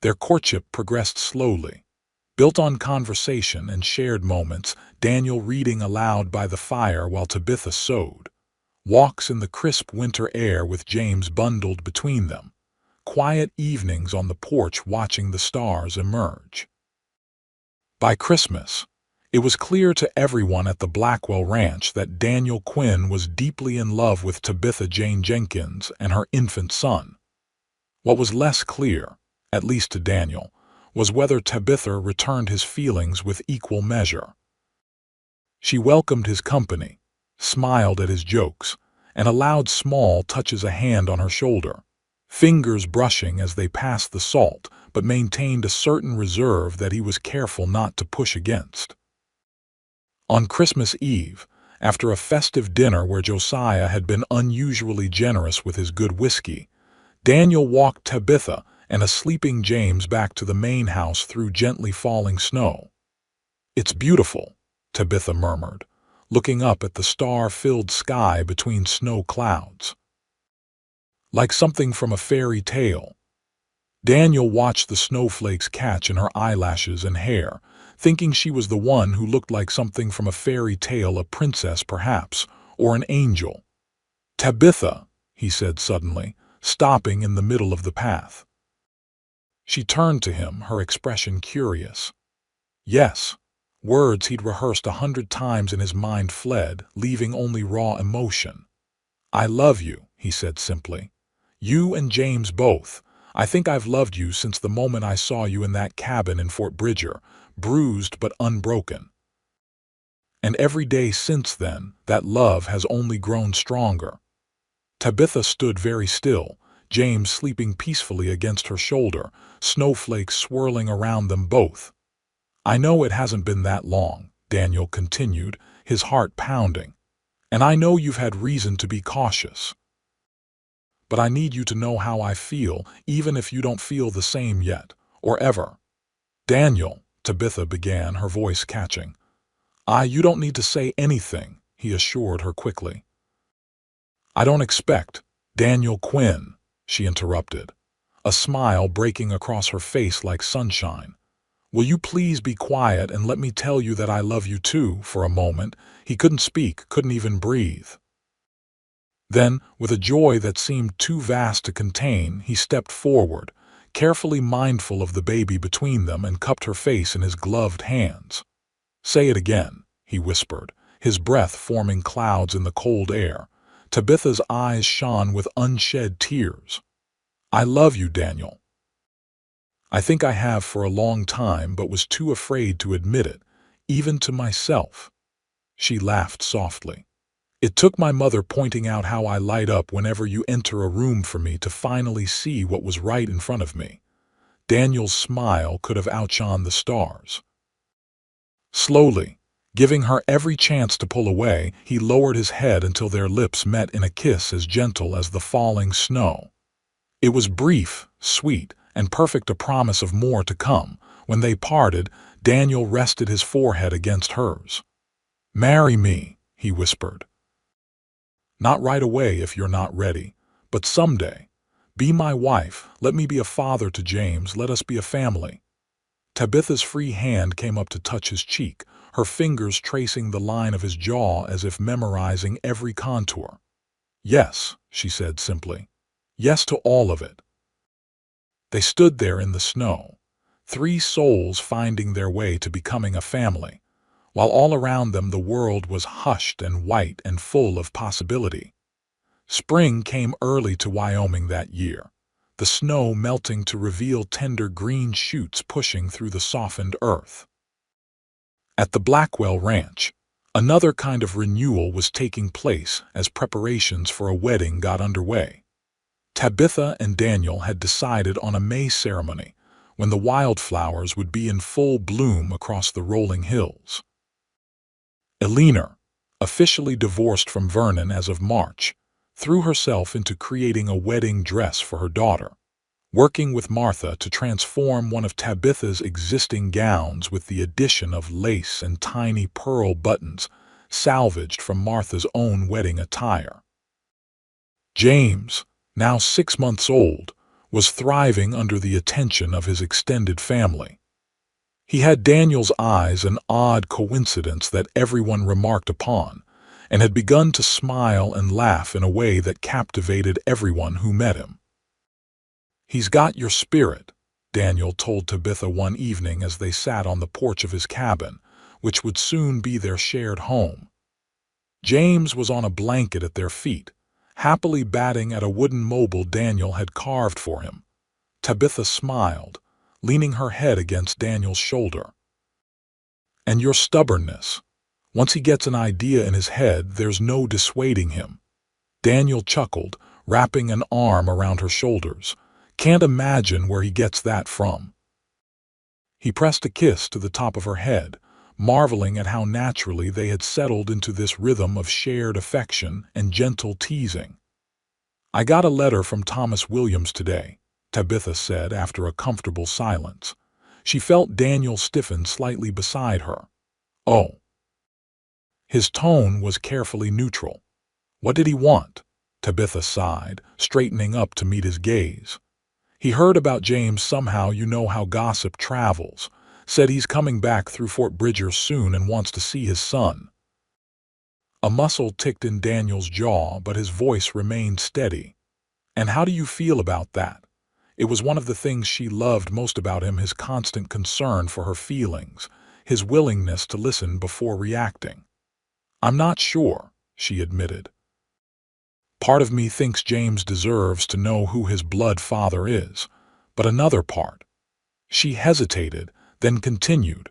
S1: Their courtship progressed slowly. Built on conversation and shared moments, Daniel reading aloud by the fire while Tabitha sewed. Walks in the crisp winter air with James bundled between them. Quiet evenings on the porch watching the stars emerge. By Christmas, it was clear to everyone at the Blackwell Ranch that Daniel Quinn was deeply in love with Tabitha Jane Jenkins and her infant son. What was less clear, at least to Daniel, was whether Tabitha returned his feelings with equal measure. She welcomed his company, smiled at his jokes, and allowed small touches, a hand on her shoulder, fingers brushing as they passed the salt, but maintained a certain reserve that he was careful not to push against. On Christmas Eve, after a festive dinner where Josiah had been unusually generous with his good whiskey, Daniel walked Tabitha and a sleeping James back to the main house through gently falling snow. It's beautiful, Tabitha murmured, looking up at the star-filled sky between snow clouds. Like something from a fairy tale. Daniel watched the snowflakes catch in her eyelashes and hair, thinking she was the one who looked like something from a fairy tale, a princess perhaps, or an angel. Tabitha, he said suddenly, stopping in the middle of the path. She turned to him, her expression curious. Yes, Words he'd rehearsed 100 times in his mind fled, leaving only raw emotion. "I love you," he said simply. "You and James both. I think I've loved you since the moment I saw you in that cabin in Fort Bridger, bruised but unbroken. And every day since then, that love has only grown stronger." Tabitha stood very still, James sleeping peacefully against her shoulder, snowflakes swirling around them both. "I know it hasn't been that long," Daniel continued, his heart pounding. "And I know you've had reason to be cautious. But I need you to know how I feel, even if you don't feel the same yet, or ever." "Daniel," Tabitha began, her voice catching. You don't need to say anything," he assured her quickly. "I don't expect, Daniel Quinn," she interrupted, a smile breaking across her face like sunshine. "Will you please be quiet and let me tell you that I love you too?" For a moment, he couldn't speak, couldn't even breathe. Then, with a joy that seemed too vast to contain, he stepped forward, carefully mindful of the baby between them, and cupped her face in his gloved hands. "Say it again," he whispered, his breath forming clouds in the cold air. Tabitha's eyes shone with unshed tears. "I love you, Daniel. I think I have for a long time, but was too afraid to admit it, even to myself." She laughed softly. "It took my mother pointing out how I light up whenever you enter a room for me to finally see what was right in front of me." Daniel's smile could have outshone the stars. Slowly, giving her every chance to pull away, he lowered his head until their lips met in a kiss as gentle as the falling snow. It was brief, sweet, and perfect, a promise of more to come. When they parted, Daniel rested his forehead against hers. "Marry me," he whispered. "Not right away if you're not ready, but someday. Be my wife, let me be a father to James, let us be a family." Tabitha's free hand came up to touch his cheek, her fingers tracing the line of his jaw as if memorizing every contour. "Yes," she said simply. "Yes to all of it." They stood there in the snow, three souls finding their way to becoming a family, while all around them the world was hushed and white and full of possibility. Spring came early to Wyoming that year, the snow melting to reveal tender green shoots pushing through the softened earth. At the Blackwell Ranch, another kind of renewal was taking place as preparations for a wedding got underway. Tabitha and Daniel had decided on a May ceremony, when the wildflowers would be in full bloom across the rolling hills. Eleanor, officially divorced from Vernon as of March, threw herself into creating a wedding dress for her daughter, working with Martha to transform one of Tabitha's existing gowns with the addition of lace and tiny pearl buttons salvaged from Martha's own wedding attire. James, now 6 months old, was thriving under the attention of his extended family. He had Daniel's eyes, an odd coincidence that everyone remarked upon, and had begun to smile and laugh in a way that captivated everyone who met him. "He's got your spirit," Daniel told Tabitha one evening as they sat on the porch of his cabin, which would soon be their shared home. James was on a blanket at their feet, happily batting at a wooden mobile Daniel had carved for him. Tabitha smiled, leaning her head against Daniel's shoulder. "And your stubbornness. Once he gets an idea in his head, there's no dissuading him." Daniel chuckled, wrapping an arm around her shoulders. "Can't imagine where he gets that from." He pressed a kiss to the top of her head, marveling at how naturally they had settled into this rhythm of shared affection and gentle teasing. "I got a letter from Thomas Williams today," Tabitha said after a comfortable silence. She felt Daniel stiffen slightly beside her. "Oh." His tone was carefully neutral. "What did he want?" Tabitha sighed, straightening up to meet his gaze. "He heard about James somehow, you know how gossip travels. Said he's coming back through Fort Bridger soon and wants to see his son." A muscle ticked in Daniel's jaw, but his voice remained steady. "And how do you feel about that?" It was one of the things she loved most about him, his constant concern for her feelings, his willingness to listen before reacting. "I'm not sure," she admitted. "Part of me thinks James deserves to know who his blood father is, but another part—" She hesitated, then continued,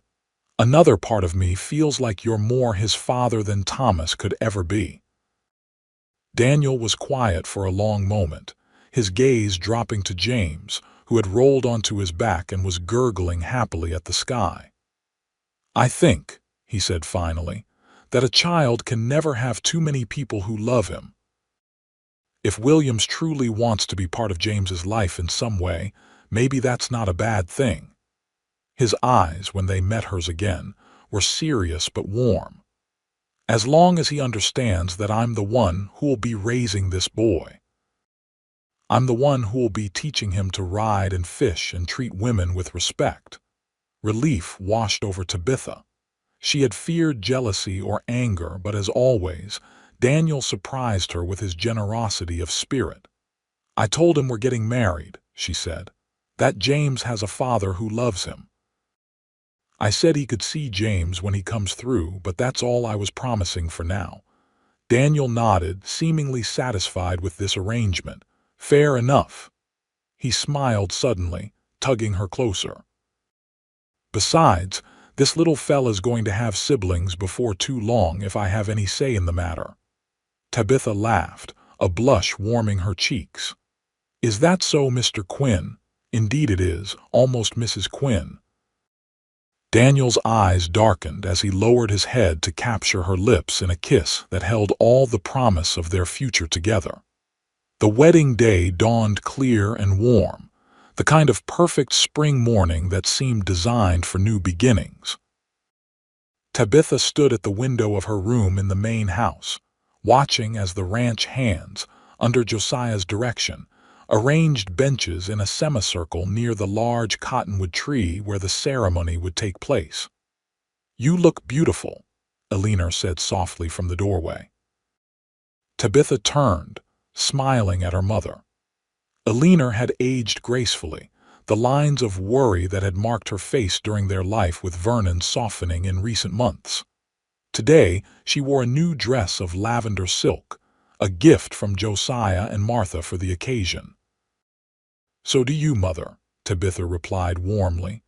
S1: "Another part of me feels like you're more his father than Thomas could ever be." Daniel was quiet for a long moment, his gaze dropping to James, who had rolled onto his back and was gurgling happily at the sky. "I think," he said finally, "that a child can never have too many people who love him. If Williams truly wants to be part of James's life in some way, maybe that's not a bad thing." His eyes, when they met hers again, were serious but warm. "As long as he understands that I'm the one who'll be raising this boy. I'm the one who'll be teaching him to ride and fish and treat women with respect." Relief washed over Tabitha. She had feared jealousy or anger, but as always, Daniel surprised her with his generosity of spirit. "I told him we're getting married," she said, "that James has a father who loves him. I said he could see James when he comes through, but that's all I was promising for now." Daniel nodded, seemingly satisfied with this arrangement. "Fair enough." He smiled suddenly, tugging her closer. "Besides, this little fella's going to have siblings before too long if I have any say in the matter." Tabitha laughed, a blush warming her cheeks. "Is that so, Mr. Quinn?" "Indeed it is, almost Mrs. Quinn." Daniel's eyes darkened as he lowered his head to capture her lips in a kiss that held all the promise of their future together. The wedding day dawned clear and warm, the kind of perfect spring morning that seemed designed for new beginnings. Tabitha stood at the window of her room in the main house, watching as the ranch hands, under Josiah's direction, arranged benches in a semicircle near the large cottonwood tree where the ceremony would take place. "You look beautiful," Eleanor said softly from the doorway. Tabitha turned, smiling at her mother. Eleanor had aged gracefully, the lines of worry that had marked her face during their life with Vernon softening in recent months. Today, she wore a new dress of lavender silk, a gift from Josiah and Martha for the occasion. "So do you, Mother," Tabitha replied warmly.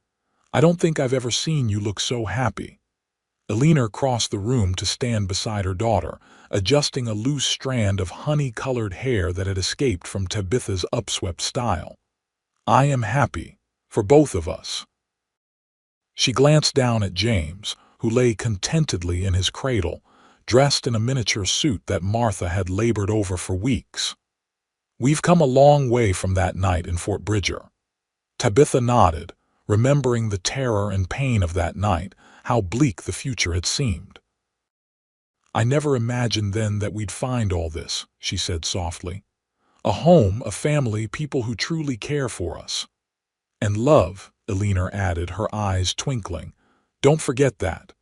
S1: "I don't think I've ever seen you look so happy." Eleanor crossed the room to stand beside her daughter, adjusting a loose strand of honey-colored hair that had escaped from Tabitha's upswept style. "I am happy, for both of us." She glanced down at James, who lay contentedly in his cradle, dressed in a miniature suit that Martha had labored over for weeks. "We've come a long way from that night in Fort Bridger." Tabitha nodded, remembering the terror and pain of that night, how bleak the future had seemed. "I never imagined then that we'd find all this," she said softly. "A home, a family, people who truly care for us." "And love," Eleanor added, her eyes twinkling. "Don't forget that."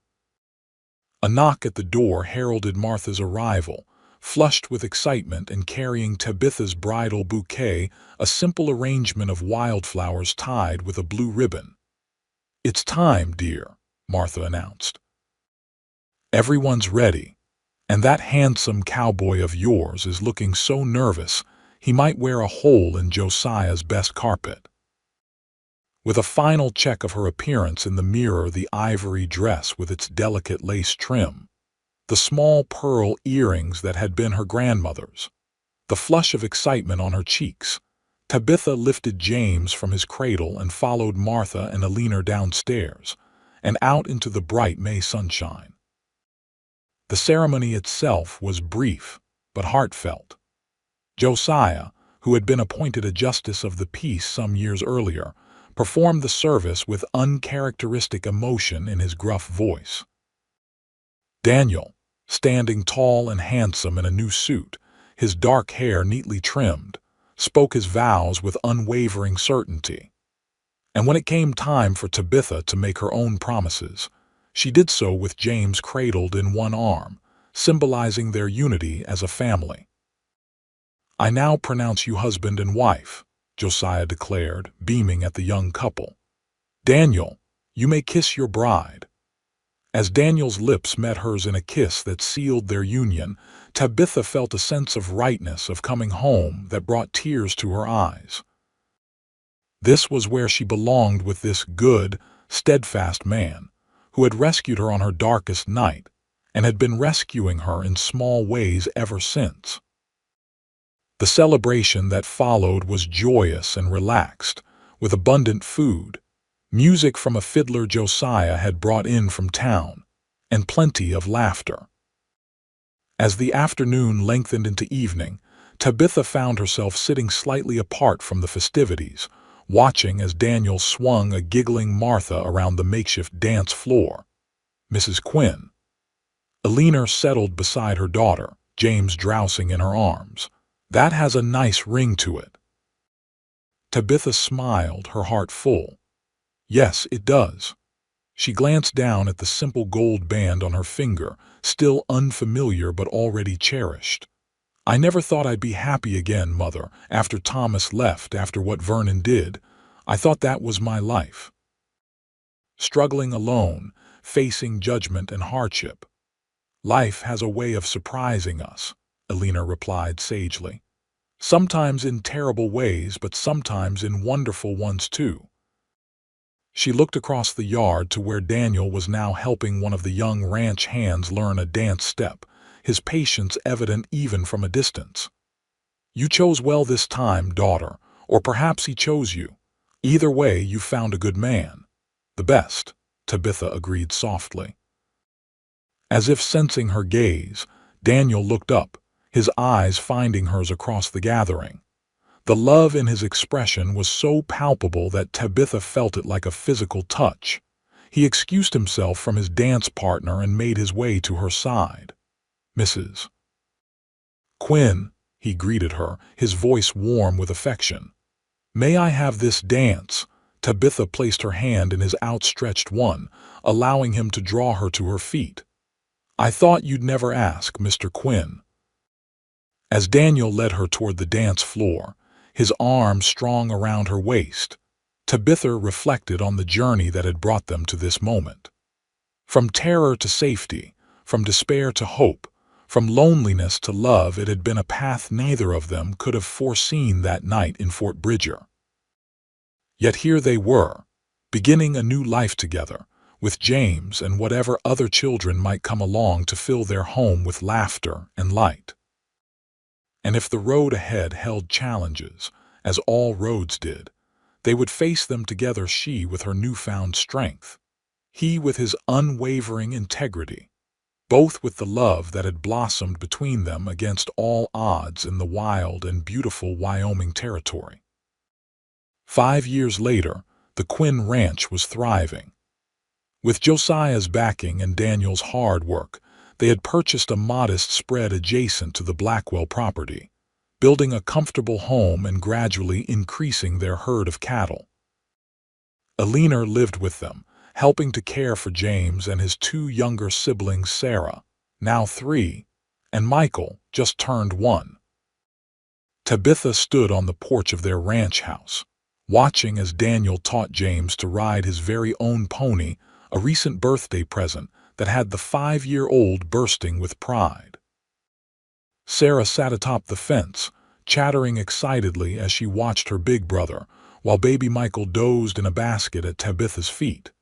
S1: A knock at the door heralded Martha's arrival, flushed with excitement and carrying Tabitha's bridal bouquet, a simple arrangement of wildflowers tied with a blue ribbon. "It's time, dear," Martha announced. "Everyone's ready. And that handsome cowboy of yours is looking so nervous he might wear a hole in Josiah's best carpet." With a final check of her appearance in the mirror, the ivory dress with its delicate lace trim, the small pearl earrings that had been her grandmother's, the flush of excitement on her cheeks, Tabitha lifted James from his cradle and followed Martha and Eleanor downstairs and out into the bright May sunshine. The ceremony itself was brief but heartfelt. Josiah, who had been appointed a justice of the peace some years earlier, performed the service with uncharacteristic emotion in his gruff voice. Daniel, standing tall and handsome in a new suit, his dark hair neatly trimmed, spoke his vows with unwavering certainty. And when it came time for Tabitha to make her own promises, she did so with James cradled in one arm, symbolizing their unity as a family. "I now pronounce you husband and wife," Josiah declared, beaming at the young couple. "Daniel, you may kiss your bride." As Daniel's lips met hers in a kiss that sealed their union, Tabitha felt a sense of rightness of coming home that brought tears to her eyes. This was where she belonged with this good, steadfast man, who had rescued her on her darkest night, and had been rescuing her in small ways ever since. The celebration that followed was joyous and relaxed, with abundant food. Music from a fiddler Josiah had brought in from town, and plenty of laughter. As the afternoon lengthened into evening, Tabitha found herself sitting slightly apart from the festivities, watching as Daniel swung a giggling Martha around the makeshift dance floor. Mrs. Quinn. Eleanor settled beside her daughter, James drowsing in her arms. "That has a nice ring to it." Tabitha smiled, her heart full. "Yes, it does." She glanced down at the simple gold band on her finger, still unfamiliar but already cherished. "I never thought I'd be happy again, Mother, after Thomas left, after what Vernon did. I thought that was my life. Struggling alone, facing judgment and hardship. Life has a way of surprising us," Eleanor replied sagely. "Sometimes in terrible ways, but sometimes in wonderful ones too." She looked across the yard to where Daniel was now helping one of the young ranch hands learn a dance step, his patience evident even from a distance. "You chose well this time, daughter, or perhaps he chose you. Either way, you found a good man." "The best," Tabitha agreed softly. As if sensing her gaze, Daniel looked up, his eyes finding hers across the gathering. The love in his expression was so palpable that Tabitha felt it like a physical touch. He excused himself from his dance partner and made his way to her side. "Mrs. Quinn," he greeted her, his voice warm with affection. "May I have this dance?" Tabitha placed her hand in his outstretched one, allowing him to draw her to her feet. "I thought you'd never ask, Mr. Quinn." As Daniel led her toward the dance floor, his arms strong around her waist, Tabitha reflected on the journey that had brought them to this moment. From terror to safety, from despair to hope, from loneliness to love, it had been a path neither of them could have foreseen that night in Fort Bridger. Yet here they were, beginning a new life together, with James and whatever other children might come along to fill their home with laughter and light. And if the road ahead held challenges, as all roads did, they would face them together, she with her newfound strength, he with his unwavering integrity, both with the love that had blossomed between them against all odds in the wild and beautiful Wyoming territory. 5 years later, the Quinn Ranch was thriving. With Josiah's backing and Daniel's hard work, they had purchased a modest spread adjacent to the Blackwell property, building a comfortable home and gradually increasing their herd of cattle. Eleanor lived with them, helping to care for James and his 2 younger siblings, Sarah, now 3, and Michael, just turned 1. Tabitha stood on the porch of their ranch house, watching as Daniel taught James to ride his very own pony, a recent birthday present that had the 5-year-old bursting with pride. Sarah sat atop the fence, chattering excitedly as she watched her big brother, while baby Michael dozed in a basket at Tabitha's feet.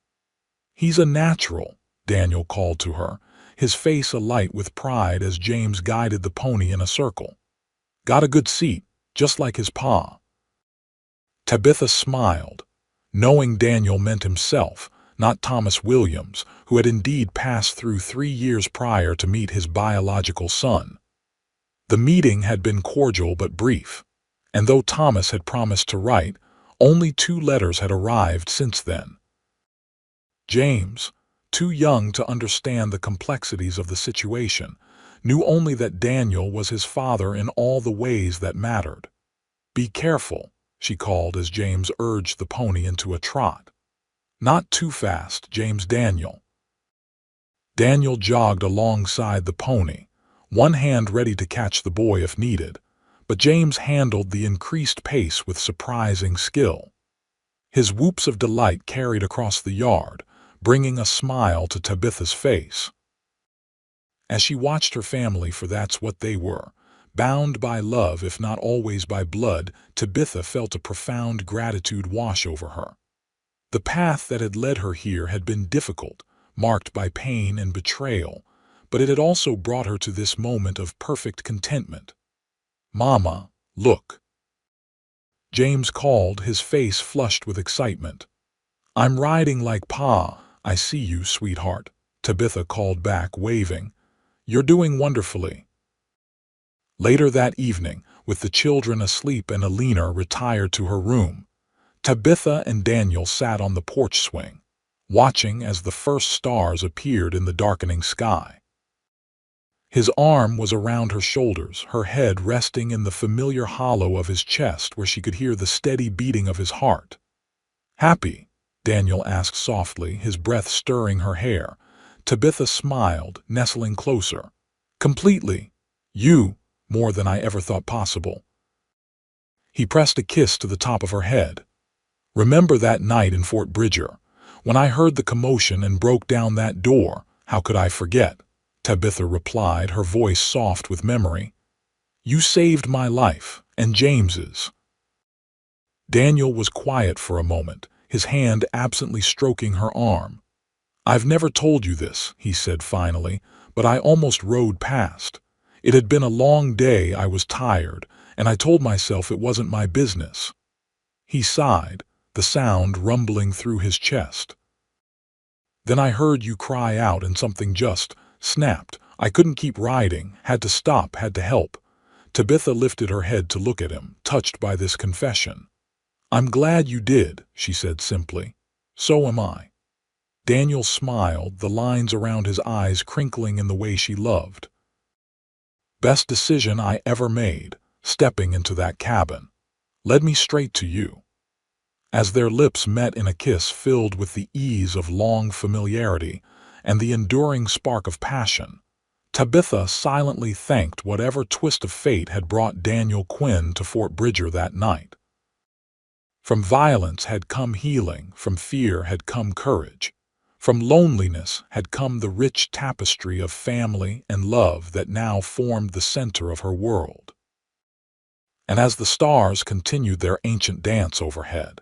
S1: "He's a natural," Daniel called to her, his face alight with pride as James guided the pony in a circle. "Got a good seat, just like his pa." Tabitha smiled, knowing Daniel meant himself, not Thomas Williams, who had indeed passed through 3 years prior to meet his biological son. The meeting had been cordial but brief, and though Thomas had promised to write, only 2 letters had arrived since then. James, too young to understand the complexities of the situation, knew only that Daniel was his father in all the ways that mattered. "Be careful," she called as James urged the pony into a trot. "Not too fast, James Daniel." Daniel jogged alongside the pony, one hand ready to catch the boy if needed, but James handled the increased pace with surprising skill. His whoops of delight carried across the yard, bringing a smile to Tabitha's face. As she watched her family, for that's what they were, bound by love if not always by blood, Tabitha felt a profound gratitude wash over her. The path that had led her here had been difficult, marked by pain and betrayal, but it had also brought her to this moment of perfect contentment. "Mama, look," James called, his face flushed with excitement. "I'm riding like Pa." "I see you, sweetheart," Tabitha called back, waving. "You're doing wonderfully." Later that evening, with the children asleep and Alina retired to her room, Tabitha and Daniel sat on the porch swing, watching as the first stars appeared in the darkening sky. His arm was around her shoulders, her head resting in the familiar hollow of his chest where she could hear the steady beating of his heart. "Happy?" Daniel asked softly, his breath stirring her hair. Tabitha smiled, nestling closer. "Completely. You, more than I ever thought possible." He pressed a kiss to the top of her head. "Remember that night in Fort Bridger, when I heard the commotion and broke down that door? How could I forget?" Tabitha replied, her voice soft with memory. "You saved my life, and James's." Daniel was quiet for a moment, his hand absently stroking her arm. "I've never told you this," he said finally, "but I almost rode past. It had been a long day, I was tired, and I told myself it wasn't my business." He sighed, the sound rumbling through his chest. "Then I heard you cry out and something just snapped. I couldn't keep riding, had to stop, had to help." Tabitha lifted her head to look at him, touched by this confession. "I'm glad you did," she said simply. "So am I." Daniel smiled, the lines around his eyes crinkling in the way she loved. "Best decision I ever made, stepping into that cabin. Led me straight to you." As their lips met in a kiss filled with the ease of long familiarity and the enduring spark of passion, Tabitha silently thanked whatever twist of fate had brought Daniel Quinn to Fort Bridger that night. From violence had come healing, from fear had come courage, from loneliness had come the rich tapestry of family and love that now formed the center of her world. And as the stars continued their ancient dance overhead,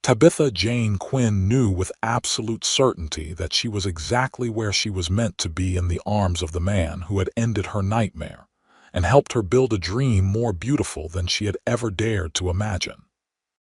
S1: Tabitha Jane Quinn knew with absolute certainty that she was exactly where she was meant to be, in the arms of the man who had ended her nightmare and helped her build a dream more beautiful than she had ever dared to imagine.